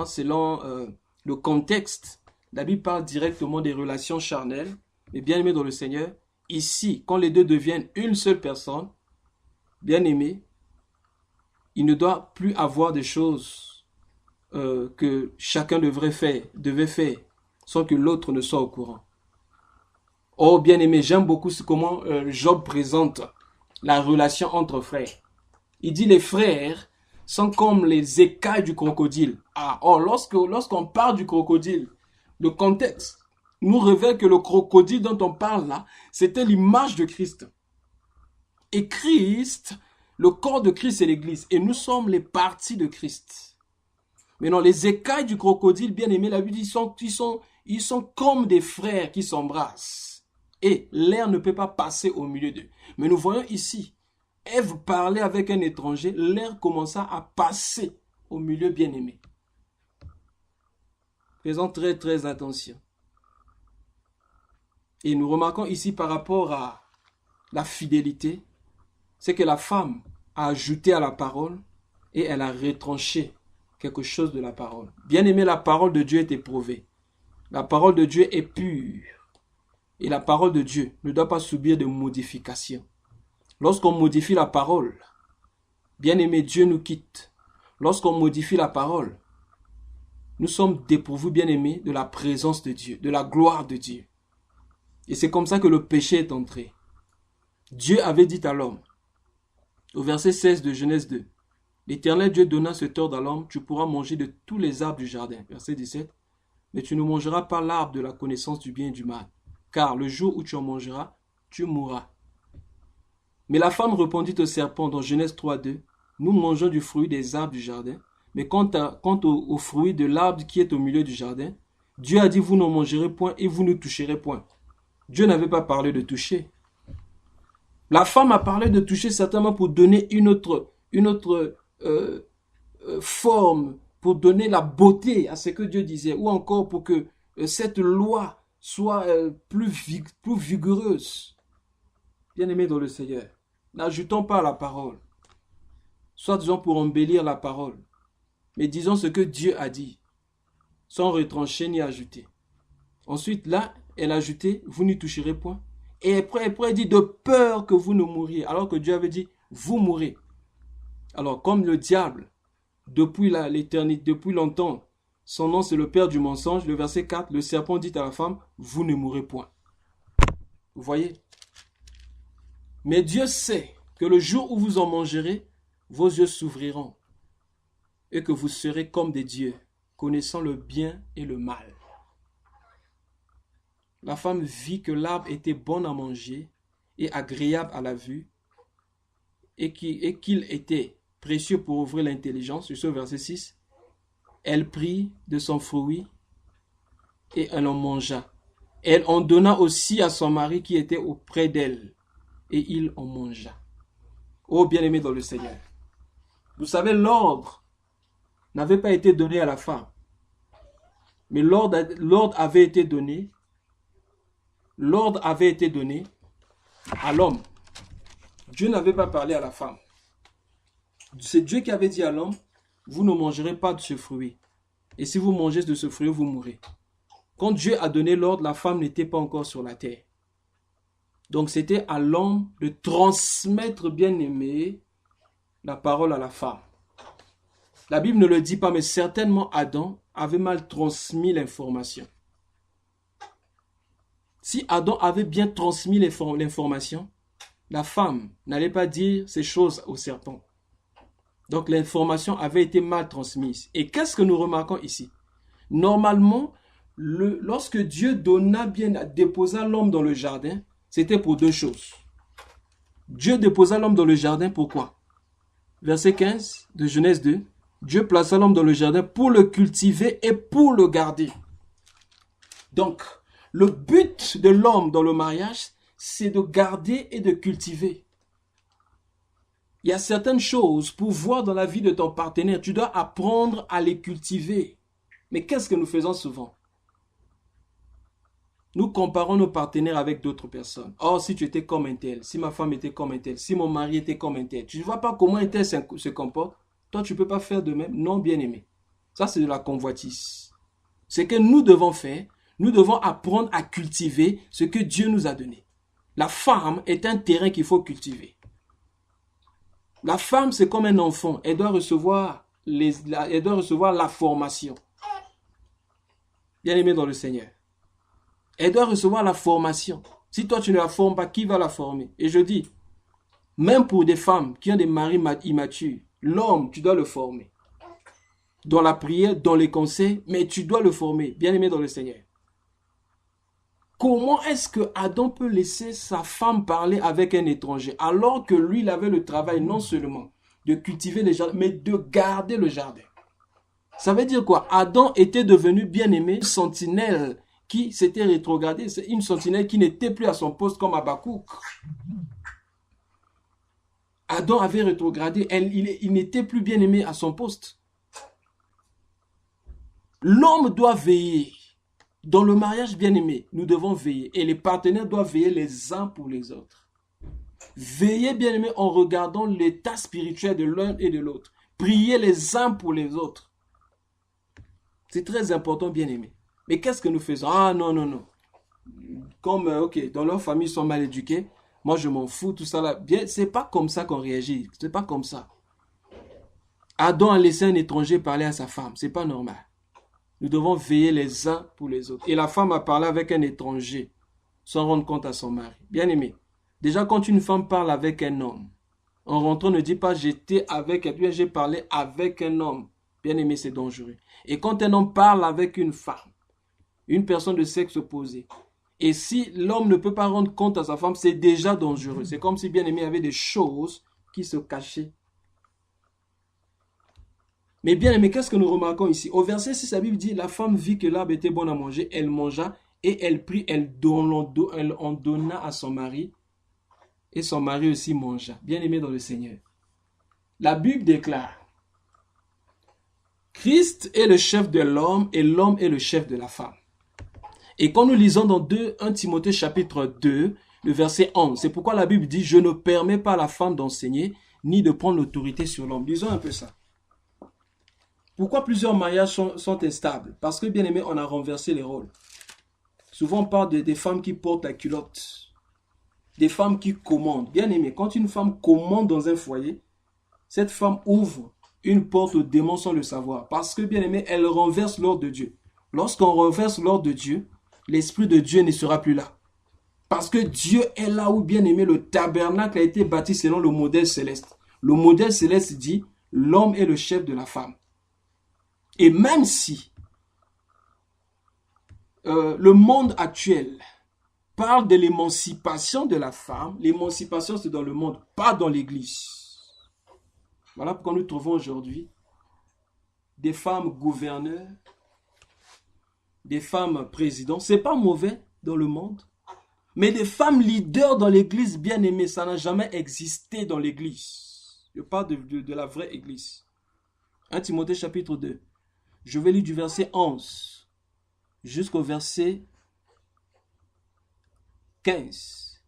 selon le contexte. La Bible parle directement des relations charnelles. Mais bien aimé dans le Seigneur, ici, quand les deux deviennent une seule personne, bien aimé, il ne doit plus avoir des choses que chacun devait faire, sans que l'autre ne soit au courant. Oh, bien aimé, j'aime beaucoup comment Job présente la relation entre frères. Il dit les frères sont comme les écailles du crocodile. Lorsqu'on parle du crocodile, le contexte nous révèle que le crocodile dont on parle là, c'était l'image de Christ. Et Christ, le corps de Christ, c'est l'Église. Et nous sommes les parties de Christ. Mais non, les écailles du crocodile, bien aimé, la Bible dit, ils sont comme des frères qui s'embrassent. Et l'air ne peut pas passer au milieu d'eux. Mais nous voyons ici, Ève parlait avec un étranger, l'air commença à passer au milieu, bien aimé. Faisons très très attention. Et nous remarquons ici par rapport à la fidélité, c'est que la femme a ajouté à la parole et elle a retranché quelque chose de la parole. Bien aimé, la parole de Dieu est éprouvée. La parole de Dieu est pure. Et la parole de Dieu ne doit pas subir de modifications. Lorsqu'on modifie la parole, bien aimé, Dieu nous quitte. Lorsqu'on modifie la parole, nous sommes dépourvus, bien aimés, de la présence de Dieu, de la gloire de Dieu. Et c'est comme ça que le péché est entré. Dieu avait dit à l'homme, au verset 16 de Genèse 2, l'Éternel Dieu donna cet ordre à l'homme, tu pourras manger de tous les arbres du jardin. Verset 17, mais tu ne mangeras pas l'arbre de la connaissance du bien et du mal, car le jour où tu en mangeras, tu mourras. Mais la femme répondit au serpent dans Genèse 3, 2, nous mangeons du fruit des arbres du jardin, mais quant au fruit de l'arbre qui est au milieu du jardin, Dieu a dit, vous n'en mangerez point et vous ne toucherez point. Dieu n'avait pas parlé de toucher. La femme a parlé de toucher certainement pour donner une autre forme, pour donner la beauté à ce que Dieu disait, ou encore pour que cette loi soit plus vigoureuse. Bien-aimés dans le Seigneur, n'ajoutons pas à la parole, soit disons pour embellir la parole, mais disons ce que Dieu a dit, sans retrancher ni ajouter. Ensuite, là, elle a ajouté, vous n'y toucherez point. Et après, elle dit, de peur que vous ne mouriez, alors que Dieu avait dit, vous mourrez. Alors, comme le diable, depuis l'éternité, depuis longtemps, son nom c'est le père du mensonge, le verset 4, le serpent dit à la femme, vous ne mourrez point. Vous voyez? Mais Dieu sait que le jour où vous en mangerez, vos yeux s'ouvriront et que vous serez comme des dieux, connaissant le bien et le mal. La femme vit que l'arbre était bon à manger et agréable à la vue et qu'il était précieux pour ouvrir l'intelligence. C'est ce verset 6. Elle prit de son fruit et elle en mangea. Elle en donna aussi à son mari qui était auprès d'elle et il en mangea. Oh bien-aimé dans le Seigneur, vous savez, l'ordre n'avait pas été donné à la femme, mais l'ordre avait été donné. L'ordre avait été donné à l'homme. Dieu n'avait pas parlé à la femme. C'est Dieu qui avait dit à l'homme, vous ne mangerez pas de ce fruit. Et si vous mangez de ce fruit, vous mourrez. Quand Dieu a donné l'ordre, la femme n'était pas encore sur la terre. Donc c'était à l'homme de transmettre, bien aimé, la parole à la femme. La Bible ne le dit pas, mais certainement Adam avait mal transmis l'information. Si Adam avait bien transmis l'information, la femme n'allait pas dire ces choses au serpent. Donc l'information avait été mal transmise. Et qu'est-ce que nous remarquons ici? Normalement, lorsque Dieu déposa l'homme dans le jardin, c'était pour deux choses. Dieu déposa l'homme dans le jardin, pourquoi? Verset 15 de Genèse 2. Dieu plaça l'homme dans le jardin pour le cultiver et pour le garder. Donc, le but de l'homme dans le mariage, c'est de garder et de cultiver. Il y a certaines choses pour voir dans la vie de ton partenaire, tu dois apprendre à les cultiver. Mais qu'est-ce que nous faisons souvent? Nous comparons nos partenaires avec d'autres personnes. Oh, si tu étais comme un tel, si ma femme était comme un tel, si mon mari était comme un tel, tu ne vois pas comment un tel se comporte? Toi, tu ne peux pas faire de même? Non, bien-aimé. Ça, c'est de la convoitise. Ce que nous devons faire, nous devons apprendre à cultiver ce que Dieu nous a donné. La femme est un terrain qu'il faut cultiver. La femme, c'est comme un enfant. Elle doit recevoir la formation. Bien-aimé dans le Seigneur. Elle doit recevoir la formation. Si toi, tu ne la formes pas, qui va la former? Et je dis, même pour des femmes qui ont des maris immatures, l'homme, tu dois le former. Dans la prière, dans les conseils, mais tu dois le former. Bien-aimé dans le Seigneur. Comment est-ce que Adam peut laisser sa femme parler avec un étranger alors que lui, il avait le travail non seulement de cultiver les jardins, mais de garder le jardin? Ça veut dire quoi? Adam était devenu bien-aimé, une sentinelle qui s'était rétrogradée, c'est une sentinelle qui n'était plus à son poste comme Habakkuk. Adam avait rétrogradé, il n'était plus bien-aimé à son poste. L'homme doit veiller. Dans le mariage bien-aimé, nous devons veiller. Et les partenaires doivent veiller les uns pour les autres. Veillez bien-aimé en regardant l'état spirituel de l'un et de l'autre. Priez les uns pour les autres. C'est très important, bien-aimé. Mais qu'est-ce que nous faisons? Ah non, non, non. Comme, ok, dans leur famille, ils sont mal éduqués. Moi, je m'en fous, tout ça là. Bien, c'est pas comme ça qu'on réagit. C'est pas comme ça. Adam a laissé un étranger parler à sa femme. C'est pas normal. Nous devons veiller les uns pour les autres. Et la femme a parlé avec un étranger sans rendre compte à son mari. Bien-aimé. Déjà, quand une femme parle avec un homme, en rentrant, ne dit pas j'étais avec quelqu'un, j'ai parlé avec un homme. Bien-aimé, c'est dangereux. Et quand un homme parle avec une femme, une personne de sexe opposé, et si l'homme ne peut pas rendre compte à sa femme, c'est déjà dangereux. C'est comme si bien-aimé avait des choses qui se cachaient. Mais bien-aimé, qu'est-ce que nous remarquons ici? Au verset 6, la Bible dit, la femme vit que l'arbre était bon à manger, elle mangea, et elle prit, elle en donna à son mari, et son mari aussi mangea. Bien-aimé dans le Seigneur. La Bible déclare, Christ est le chef de l'homme et l'homme est le chef de la femme. Et quand nous lisons dans 1 Timothée chapitre 2, le verset 11, c'est pourquoi la Bible dit, je ne permets pas à la femme d'enseigner, ni de prendre l'autorité sur l'homme. Lisons un peu ça. Pourquoi plusieurs mariages sont instables? Parce que, bien aimé, on a renversé les rôles. Souvent, on parle des femmes qui portent la culotte. Des femmes qui commandent. Bien aimé, quand une femme commande dans un foyer, cette femme ouvre une porte aux démons sans le savoir. Parce que, bien aimé, elle renverse l'ordre de Dieu. Lorsqu'on renverse l'ordre de Dieu, l'Esprit de Dieu ne sera plus là. Parce que Dieu est là où, bien aimé, le tabernacle a été bâti selon le modèle céleste. Le modèle céleste dit, l'homme est le chef de la femme. Et même si le monde actuel parle de l'émancipation de la femme, l'émancipation c'est dans le monde, pas dans l'église. Voilà pourquoi nous trouvons aujourd'hui des femmes gouverneurs, des femmes présidents. C'est pas mauvais dans le monde, mais des femmes leaders dans l'église, bien aimées, ça n'a jamais existé dans l'église. Je parle de la vraie église. 1 Timothée chapitre 2. Je vais lire du verset 11 jusqu'au verset 15.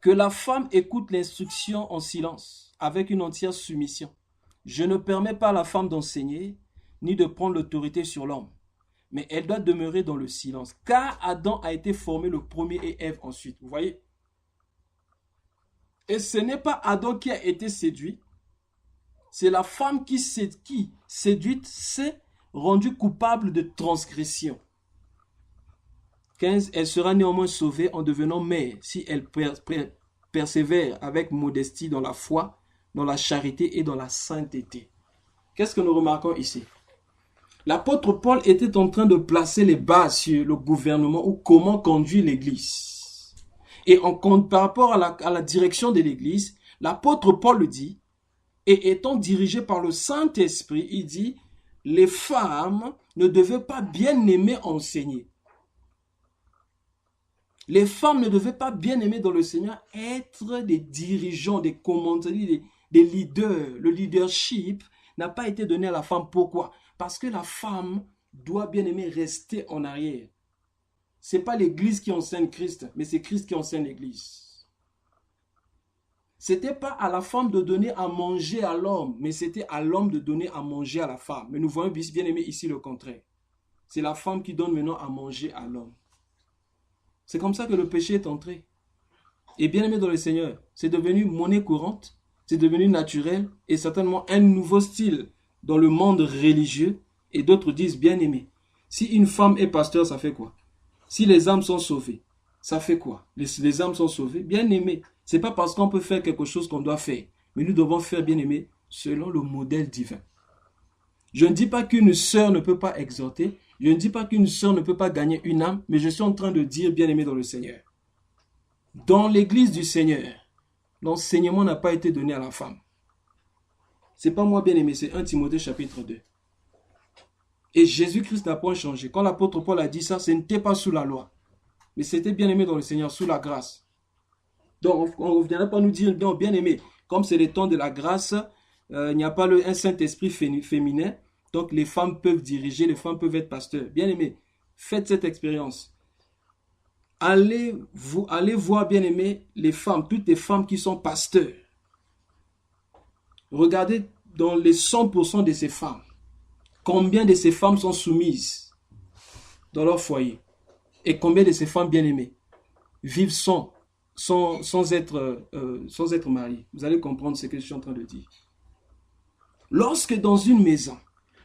Que la femme écoute l'instruction en silence, avec une entière soumission. Je ne permets pas à la femme d'enseigner, ni de prendre l'autorité sur l'homme, mais elle doit demeurer dans le silence, car Adam a été formé le premier et Ève ensuite. Vous voyez? Et ce n'est pas Adam qui a été séduit, c'est la femme qui séduite, s'est rendue coupable de transgression. 15. Elle sera néanmoins sauvée en devenant mère si elle persévère avec modestie dans la foi, dans la charité et dans la sainteté. Qu'est-ce que nous remarquons ici? L'apôtre Paul était en train de placer les bases sur le gouvernement ou comment conduire l'Église. Et par rapport à la direction de l'Église, l'apôtre Paul le dit, et étant dirigé par le Saint-Esprit, il dit, les femmes ne devaient pas bien aimer enseigner. Les femmes ne devaient pas bien aimer dans le Seigneur être des dirigeants, des commandants, des leaders. Le leadership n'a pas été donné à la femme. Pourquoi? Parce que la femme doit bien aimer rester en arrière. Ce n'est pas l'Église qui enseigne Christ, mais c'est Christ qui enseigne l'Église. Ce n'était pas à la femme de donner à manger à l'homme, mais c'était à l'homme de donner à manger à la femme. Mais nous voyons bien aimé ici le contraire. C'est la femme qui donne maintenant à manger à l'homme. C'est comme ça que le péché est entré. Et bien aimé dans le Seigneur, c'est devenu monnaie courante, c'est devenu naturel et certainement un nouveau style dans le monde religieux. Et d'autres disent bien aimé. Si une femme est pasteur, ça fait quoi? Si les âmes sont sauvées, ça fait quoi? Les âmes sont sauvées, bien aimé. C'est pas parce qu'on peut faire quelque chose qu'on doit faire, mais nous devons faire bien aimé selon le modèle divin. Je ne dis pas qu'une sœur ne peut pas exhorter, je ne dis pas qu'une sœur ne peut pas gagner une âme, mais je suis en train de dire bien aimé dans le Seigneur. Dans l'église du Seigneur, l'enseignement n'a pas été donné à la femme. C'est pas moi bien aimé, c'est 1 Timothée chapitre 2. Et Jésus-Christ n'a point changé. Quand l'apôtre Paul a dit ça, ce n'était pas sous la loi. Mais c'était bien aimé dans le Seigneur, sous la grâce. Donc, on ne viendrait pas nous dire, non, bien aimé, comme c'est le temps de la grâce, il n'y a pas un Saint-Esprit féminin. Donc, les femmes peuvent diriger, les femmes peuvent être pasteurs. Bien aimé, faites cette expérience. Allez voir, bien aimé, les femmes, toutes les femmes qui sont pasteurs. Regardez dans les 100% de ces femmes. Combien de ces femmes sont soumises dans leur foyer? Et combien de ces femmes bien-aimées vivent sans être mariées? Vous allez comprendre ce que je suis en train de dire. Lorsque dans une maison,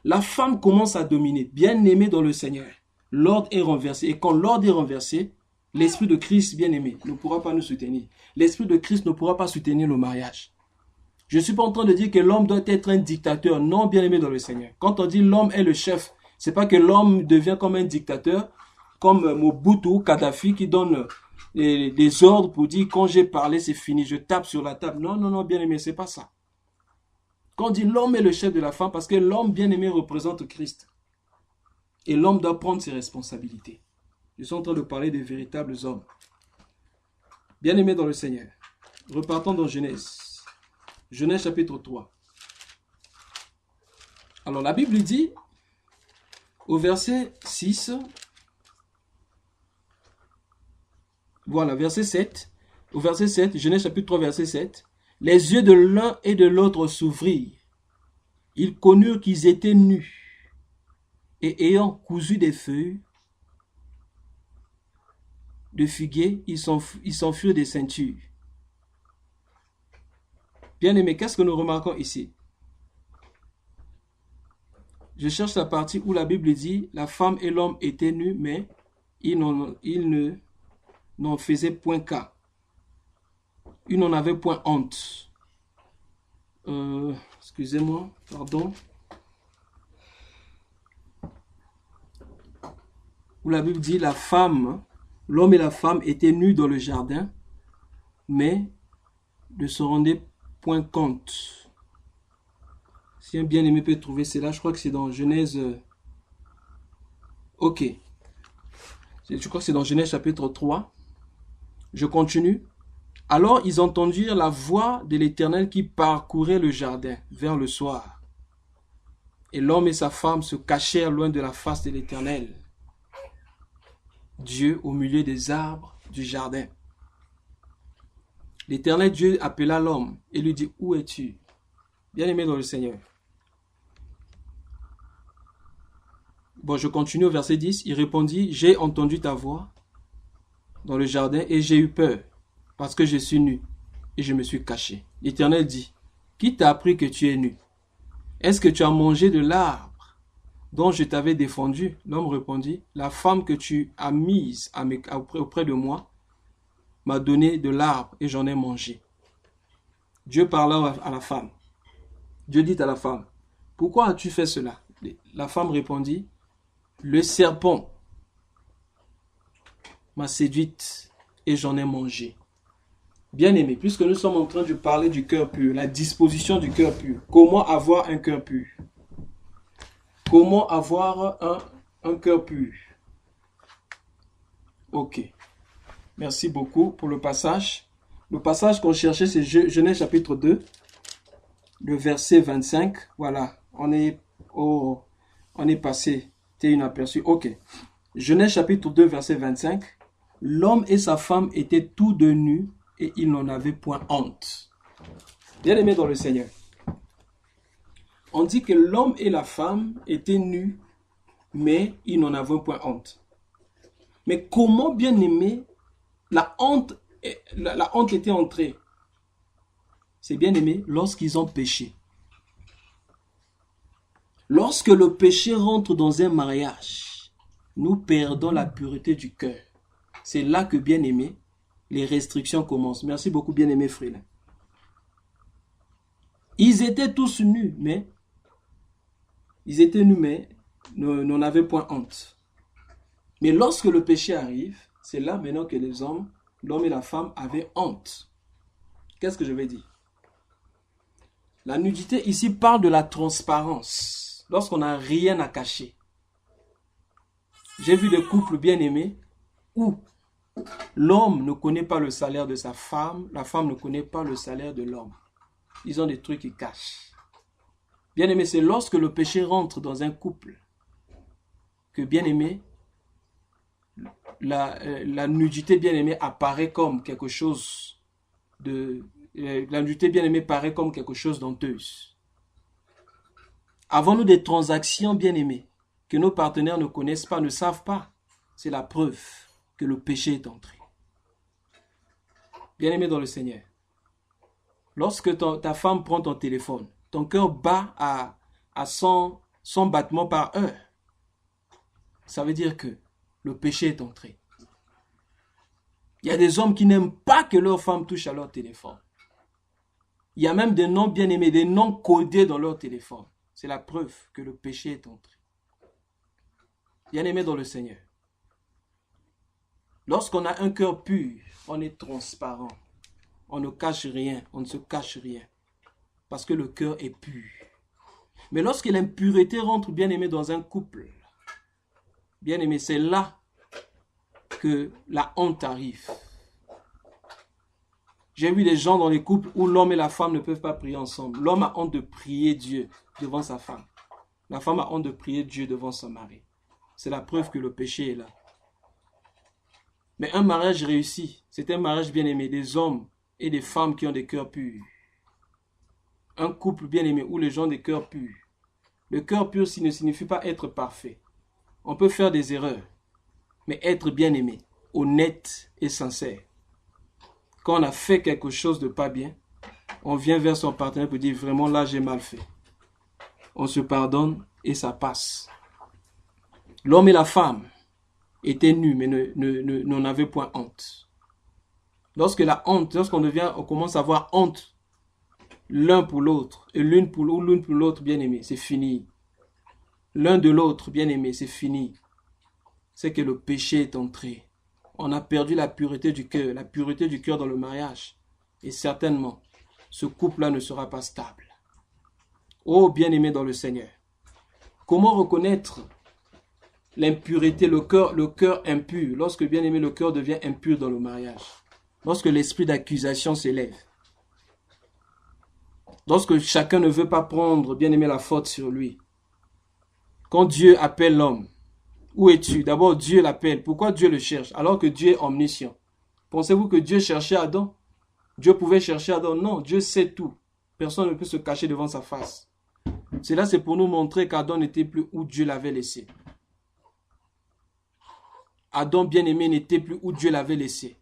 la femme commence à dominer, bien-aimée dans le Seigneur, l'ordre est renversé. Et quand l'ordre est renversé, l'Esprit de Christ bien-aimé ne pourra pas nous soutenir. L'Esprit de Christ ne pourra pas soutenir le mariage. Je ne suis pas en train de dire que l'homme doit être un dictateur, non bien-aimé dans le Seigneur. Quand on dit l'homme est le chef, ce n'est pas que l'homme devient comme un dictateur, comme Mobutu ou Kadhafi qui donne des ordres pour dire quand j'ai parlé c'est fini, je tape sur la table. Non, non, non, bien-aimé, ce n'est pas ça. Quand on dit l'homme est le chef de la femme, parce que l'homme bien-aimé représente Christ. Et l'homme doit prendre ses responsabilités. Je suis en train de parler des véritables hommes. Bien-aimé dans le Seigneur. Repartons dans Genèse. Genèse chapitre 3. Alors la Bible dit, au verset 6, voilà, verset 7, au verset 7, Genèse chapitre 3, verset 7, les yeux de l'un et de l'autre s'ouvrirent. Ils connurent qu'ils étaient nus, et ayant cousu des feuilles de figuier, ils s'enfuirent des ceintures. Bien-aimé, qu'est-ce que nous remarquons ici? Je cherche la partie où la Bible dit la femme et l'homme étaient nus, mais ils n'en faisaient point cas. Ils n'en avaient point honte. Excusez-moi, pardon. Où la Bible dit la femme, l'homme et la femme étaient nus dans le jardin, mais ne se rendaient point compte. Si un bien-aimé peut trouver cela, je crois que c'est dans Genèse. Ok. Je crois que c'est dans Genèse chapitre 3. Je continue. Alors ils entendirent la voix de l'Éternel qui parcourait le jardin vers le soir. Et l'homme et sa femme se cachèrent loin de la face de l'Éternel, Dieu au milieu des arbres du jardin. L'Éternel Dieu appela l'homme et lui dit, où es-tu? Bien-aimé dans le Seigneur. Bon, je continue au verset 10. Il répondit, j'ai entendu ta voix dans le jardin et j'ai eu peur parce que je suis nu et je me suis caché. L'Éternel dit, qui t'a appris que tu es nu? Est-ce que tu as mangé de l'arbre dont je t'avais défendu? L'homme répondit, la femme que tu as mise auprès de moi m'a donné de l'arbre et j'en ai mangé. Dieu parla à la femme. Dieu dit à la femme, pourquoi as-tu fait cela? La femme répondit, le serpent m'a séduite et j'en ai mangé. Bien-aimé, puisque nous sommes en train de parler du cœur pur, la disposition du cœur pur, comment avoir un cœur pur? Comment avoir un cœur pur? Ok. Merci beaucoup pour le passage. Le passage qu'on cherchait, c'est Genèse chapitre 2, le verset 25. Voilà, on est passé. C'était inaperçu. Ok. Genèse chapitre 2, verset 25. L'homme et sa femme étaient tous deux nus et ils n'en avaient point honte. Bien-aimés dans le Seigneur. On dit que l'homme et la femme étaient nus, mais ils n'en avaient point honte. Mais comment, bien-aimé, la honte était entrée? C'est bien-aimé lorsqu'ils ont péché. Lorsque le péché rentre dans un mariage, nous perdons la pureté du cœur. C'est là que, bien-aimé, les restrictions commencent. Merci beaucoup, bien-aimé Frilin. Ils étaient tous nus, mais n'en avaient point honte. Mais lorsque le péché arrive, c'est là maintenant que l'homme et la femme avaient honte. Qu'est-ce que je vais dire? La nudité ici parle de la transparence. Lorsqu'on n'a rien à cacher. J'ai vu des couples bien aimés où l'homme ne connaît pas le salaire de sa femme, la femme ne connaît pas le salaire de l'homme. Ils ont des trucs qui cachent. Bien aimé, c'est lorsque le péché rentre dans un couple que, bien aimé, la nudité bien aimée apparaît comme quelque chose la nudité bien aimée paraît comme quelque chose d'honteuse. Avons-nous des transactions bien aimées que nos partenaires ne connaissent pas, ne savent pas? C'est la preuve que le péché est entré. Bien aimé dans le Seigneur, lorsque ta femme prend ton téléphone, ton cœur bat à 100 battements par heure, ça veut dire que le péché est entré. Il y a des hommes qui n'aiment pas que leur femme touche à leur téléphone. Il y a même des noms bien aimés, des noms codés dans leur téléphone. C'est la preuve que le péché est entré. Bien aimé dans le Seigneur, lorsqu'on a un cœur pur, on est transparent. On ne cache rien, on ne se cache rien. Parce que le cœur est pur. Mais lorsque l'impureté rentre, bien aimé, dans un couple, bien aimé, c'est là que la honte arrive. J'ai vu des gens dans les couples où l'homme et la femme ne peuvent pas prier ensemble. L'homme a honte de prier Dieu devant sa femme. La femme a honte de prier Dieu devant son mari. C'est la preuve que le péché est là. Mais un mariage réussi, c'est un mariage bien aimé, des hommes et des femmes qui ont des cœurs purs. Un couple bien aimé où les gens ont des cœurs purs. Le cœur pur ne signifie pas être parfait. On peut faire des erreurs, mais être bien aimé, honnête et sincère. Quand on a fait quelque chose de pas bien, on vient vers son partenaire pour dire vraiment là j'ai mal fait. On se pardonne et ça passe. L'homme et la femme étaient nus mais n'en avaient point honte. Lorsqu'on commence à avoir honte l'un pour l'autre et l'une pour l'autre bien aimé, c'est fini. L'un de l'autre bien aimé, c'est fini. C'est que le péché est entré. On a perdu la pureté du cœur dans le mariage. Et certainement, ce couple-là ne sera pas stable. Oh, bien-aimé dans le Seigneur, comment reconnaître l'impureté, le cœur impur, lorsque, bien-aimé, le cœur devient impur dans le mariage, lorsque l'esprit d'accusation s'élève, lorsque chacun ne veut pas prendre, bien-aimé, la faute sur lui, quand Dieu appelle l'homme, où es-tu? D'abord, Dieu l'appelle. Pourquoi Dieu le cherche? Alors que Dieu est omniscient. Pensez-vous que Dieu cherchait Adam? Dieu pouvait chercher Adam? Non, Dieu sait tout. Personne ne peut se cacher devant sa face. Cela, c'est pour nous montrer qu'Adam n'était plus où Dieu l'avait laissé. Adam, bien-aimé, n'était plus où Dieu l'avait laissé.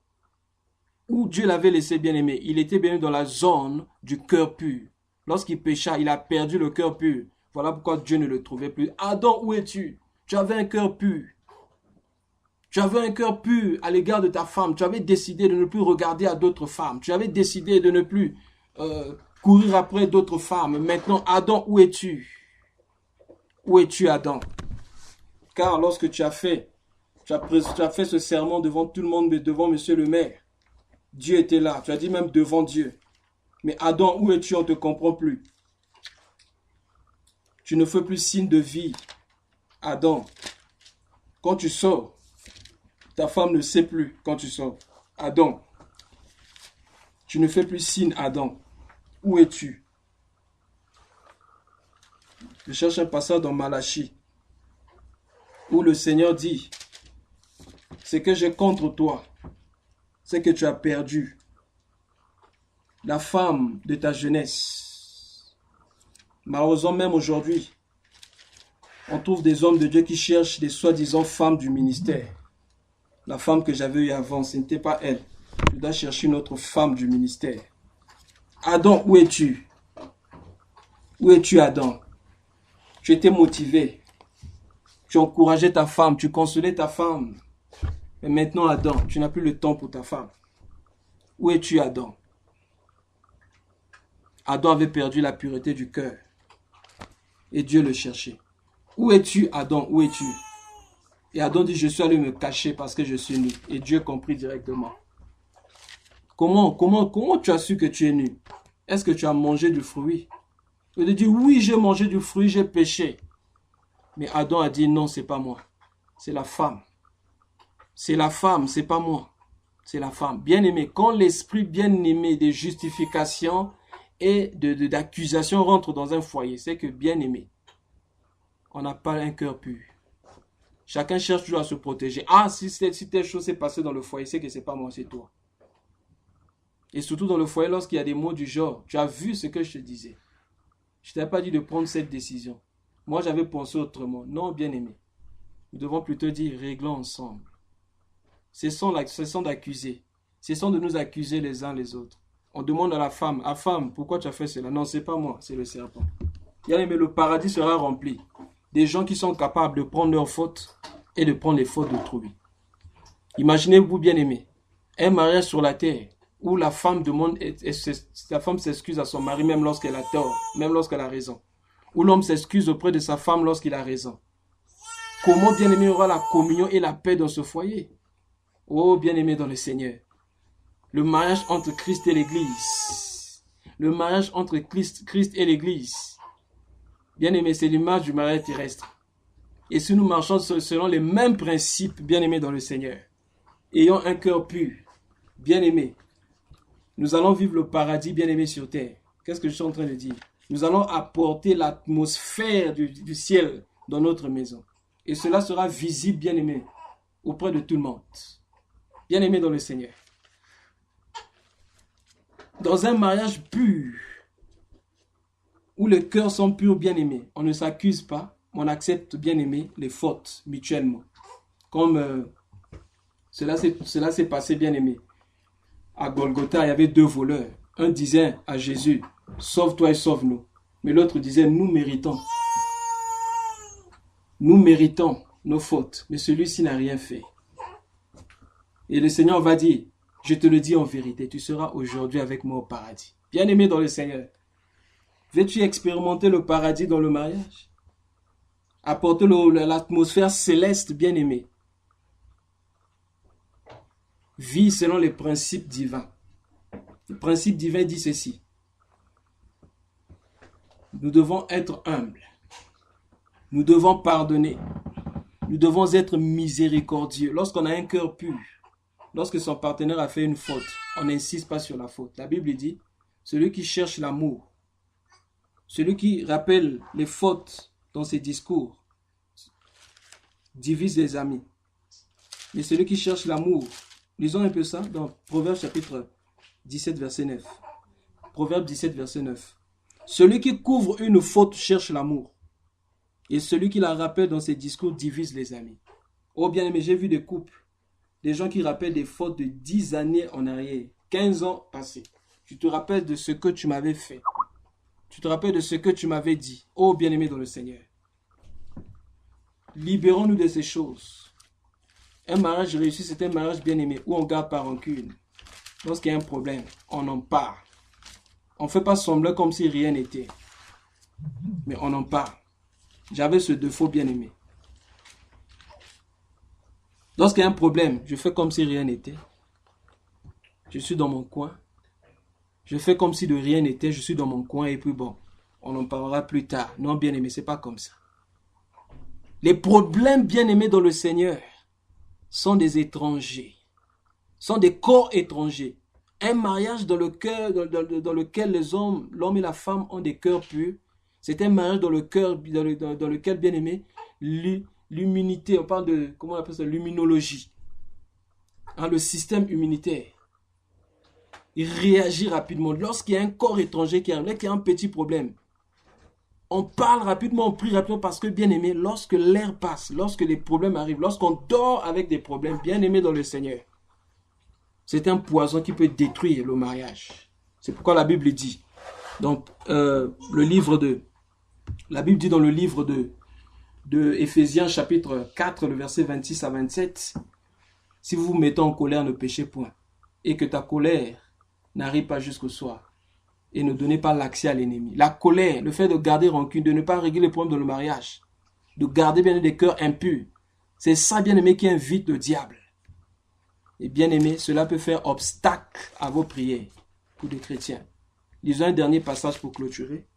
Où Dieu l'avait laissé, bien-aimé, il était bien dans la zone du cœur pur. Lorsqu'il pécha, il a perdu le cœur pur. Voilà pourquoi Dieu ne le trouvait plus. Adam, où es-tu? Tu avais un cœur pur. Tu avais un cœur pur à l'égard de ta femme. Tu avais décidé de ne plus regarder à d'autres femmes. Tu avais décidé de ne plus courir après d'autres femmes. Maintenant, Adam, où es-tu? Où es-tu, Adam? Car lorsque tu as fait ce serment devant tout le monde, mais devant monsieur le maire, Dieu était là. Tu as dit même devant Dieu. Mais Adam, où es-tu? On ne te comprend plus. Tu ne fais plus signe de vie. Adam, quand tu sors, ta femme ne sait plus quand tu sors. Adam, tu ne fais plus signe, Adam. Où es-tu? Je cherche un passage dans Malachie où le Seigneur dit, ce que j'ai contre toi, c'est que tu as perdu la femme de ta jeunesse. Malheureusement, même aujourd'hui, on trouve des hommes de Dieu qui cherchent des soi-disant femmes du ministère. La femme que j'avais eue avant, ce n'était pas elle. Je dois chercher une autre femme du ministère. Adam, où es-tu? Où es-tu, Adam? Tu étais motivé. Tu encourageais ta femme, tu consolais ta femme. Mais maintenant, Adam, tu n'as plus le temps pour ta femme. Où es-tu, Adam? Adam avait perdu la pureté du cœur. Et Dieu le cherchait. Où es-tu, Adam? Où es-tu? Et Adam dit, je suis allé me cacher parce que je suis nu. Et Dieu comprit directement. Comment tu as su que tu es nu? Est-ce que tu as mangé du fruit? Il dit, oui, j'ai mangé du fruit, j'ai péché. Mais Adam a dit, non, c'est pas moi. c'est la femme. C'est la femme, c'est pas moi. C'est la femme. Bien-aimé, quand l'esprit bien-aimé de justification et d'accusation rentre dans un foyer, c'est que bien-aimé, on n'a pas un cœur pur. Chacun cherche toujours à se protéger. Ah, si telle chose s'est passée dans le foyer, c'est que c'est pas moi, c'est toi. Et surtout dans le foyer, lorsqu'il y a des mots du genre, tu as vu ce que je te disais. Je ne t'ai pas dit de prendre cette décision. Moi, j'avais pensé autrement. Non, bien-aimé. Nous devons plutôt dire, réglons ensemble. Cessons d'accuser. Cessons de nous accuser les uns les autres. On demande à la femme, pourquoi tu as fait cela? Non, c'est pas moi, c'est le serpent. Bien-aimé, le paradis sera rempli. Des gens qui sont capables de prendre leurs fautes et de prendre les fautes d'autrui. Imaginez-vous, bien-aimé, un mariage sur la terre où la femme s'excuse à son mari même lorsqu'elle a tort, même lorsqu'elle a raison. Où l'homme s'excuse auprès de sa femme lorsqu'il a raison. Comment, bien-aimé, aura la communion et la paix dans ce foyer? Oh, bien-aimé dans le Seigneur. Le mariage entre Christ et l'Église. Le mariage entre Christ et l'Église. Bien-aimé, c'est l'image du mariage terrestre. Et si nous marchons selon les mêmes principes, bien-aimés dans le Seigneur, ayant un cœur pur, bien-aimé, nous allons vivre le paradis, bien-aimé, sur terre. Qu'est-ce que je suis en train de dire? Nous allons apporter l'atmosphère du ciel dans notre maison. Et cela sera visible, bien-aimé, auprès de tout le monde. Bien-aimé dans le Seigneur. Dans un mariage pur, où les cœurs sont purs, bien-aimés, on ne s'accuse pas, on accepte, bien-aimé, les fautes mutuellement. Comme cela s'est passé, bien-aimé. À Golgotha, il y avait 2 voleurs. Un disait à Jésus, sauve-toi et sauve-nous. Mais l'autre disait, nous méritons nos fautes. Mais celui-ci n'a rien fait. Et le Seigneur va dire, je te le dis en vérité, tu seras aujourd'hui avec moi au paradis. Bien-aimé dans le Seigneur, veux-tu expérimenter le paradis dans le mariage? Apporter l'atmosphère céleste, bien-aimé. Vis selon les principes divins. Le principe divin dit ceci. Nous devons être humbles. Nous devons pardonner. Nous devons être miséricordieux. Lorsqu'on a un cœur pur, lorsque son partenaire a fait une faute, on n'insiste pas sur la faute. La Bible dit, celui qui cherche l'amour, celui qui rappelle les fautes dans ses discours, divise les amis. Mais celui qui cherche l'amour, lisons un peu ça dans Proverbe chapitre 17, verset 9. Proverbe 17, verset 9. Celui qui couvre une faute cherche l'amour. Et celui qui la rappelle dans ses discours divise les amis. Oh bien-aimé, j'ai vu des couples, des gens qui rappellent des fautes de 10 années en arrière, 15 ans passés. Tu te rappelles de ce que tu m'avais fait. Tu te rappelles de ce que tu m'avais dit. Oh bien-aimé dans le Seigneur. Libérons-nous de ces choses. Un mariage réussi, c'est un mariage bien-aimé où on garde par rancune. Lorsqu'il y a un problème, on en parle. On ne fait pas semblant comme si rien n'était. Mais on en parle. J'avais ce défaut bien-aimé. Lorsqu'il y a un problème, je fais comme si rien n'était. Je suis dans mon coin. Je fais comme si de rien n'était. Je suis dans mon coin et puis bon, on en parlera plus tard. Non, bien-aimé, c'est pas comme ça. Les problèmes bien-aimés dans le Seigneur sont des étrangers. Sont des corps étrangers. Un mariage dans lequel l'homme et la femme ont des cœurs purs, c'est un mariage dans lequel, bien aimé, l'immunité, on parle de, comment on appelle ça, l'immunologie. Le système immunitaire. Il réagit rapidement. Lorsqu'il y a un corps étranger qui arrive, lorsqu'il y a un petit problème, on parle rapidement, on prie rapidement parce que, bien aimé, lorsque l'air passe, lorsque les problèmes arrivent, lorsqu'on dort avec des problèmes, bien aimé dans le Seigneur, c'est un poison qui peut détruire le mariage. C'est pourquoi la Bible dit, donc, la Bible dit dans le livre de Éphésiens chapitre 4, le verset 26 à 27, si vous vous mettez en colère, ne péchez point, et que ta colère n'arrive pas jusqu'au soir, et ne donnez pas l'accès à l'ennemi. La colère, le fait de garder rancune, de ne pas régler les problèmes dans le mariage, de garder bien des cœurs impurs, c'est ça, bien aimé, qui invite le diable. Et bien aimé, cela peut faire obstacle à vos prières pour des chrétiens. Lisons un dernier passage pour clôturer.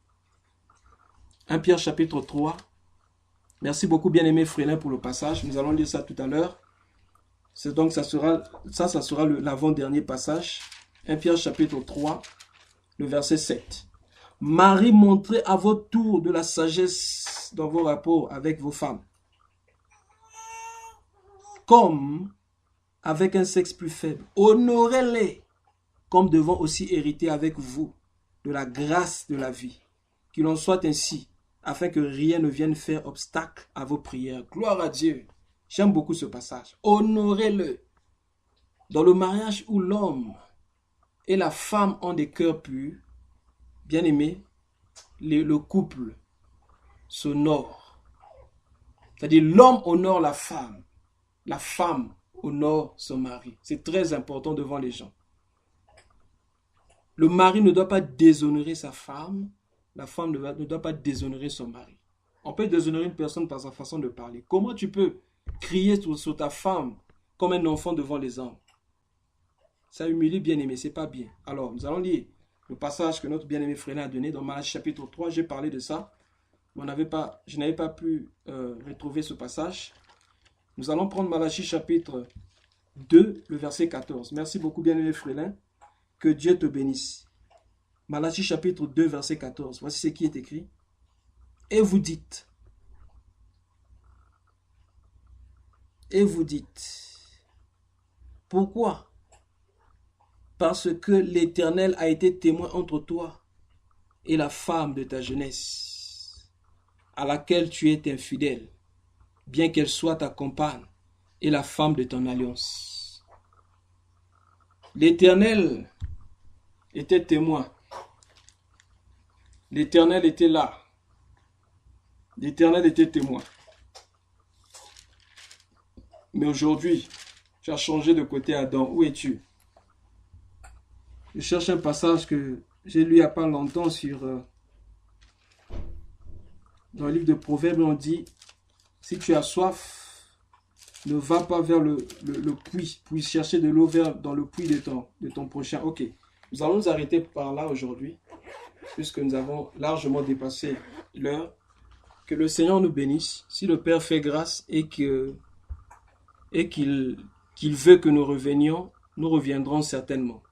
1 Pierre chapitre 3, Merci beaucoup, bien-aimé Frélin, pour le passage. Nous allons lire ça tout à l'heure. C'est donc, ça sera l'avant-dernier passage. 1 Pierre chapitre 3, le verset 7. Marie, montrez à votre tour de la sagesse dans vos rapports avec vos femmes, comme avec un sexe plus faible. Honorez-les, comme devant aussi hériter avec vous de la grâce de la vie. Qu'il en soit ainsi, afin que rien ne vienne faire obstacle à vos prières. Gloire à Dieu. J'aime beaucoup ce passage. Honorez-le. Dans le mariage où l'homme et la femme ont des cœurs purs, bien aimés, le couple s'honore. C'est-à-dire l'homme honore la femme honore son mari. C'est très important devant les gens. Le mari ne doit pas déshonorer sa femme, la femme ne doit pas déshonorer son mari. On peut déshonorer une personne par sa façon de parler. Comment tu peux crier sur ta femme comme un enfant devant les hommes? Ça humilie, bien-aimé, c'est pas bien. Alors, nous allons lire le passage que notre bien-aimé Frélin a donné dans Malachie chapitre 3. J'ai parlé de ça. Je n'avais pas pu retrouver ce passage. Nous allons prendre Malachie chapitre 2, le verset 14. Merci beaucoup, bien-aimé Frélin. Que Dieu te bénisse. Malachie chapitre 2, verset 14. Voici ce qui est écrit. Et vous dites, pourquoi? Parce que l'Éternel a été témoin entre toi et la femme de ta jeunesse, à laquelle tu es infidèle, bien qu'elle soit ta compagne et la femme de ton alliance. L'Éternel était témoin. L'Éternel était là. L'Éternel était témoin. Mais aujourd'hui, tu as changé de côté, Adam. Où es-tu? Je cherche un passage que j'ai lu il n'y a pas longtemps dans le livre de Proverbes. On dit, si tu as soif, ne va pas vers le puits, puis chercher de l'eau dans le puits de ton prochain. Ok, nous allons nous arrêter par là aujourd'hui, puisque nous avons largement dépassé l'heure. Que le Seigneur nous bénisse. Si le Père fait grâce et qu'il veut que nous revenions, nous reviendrons certainement.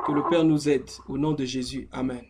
Que le Père nous aide. Au nom de Jésus. Amen.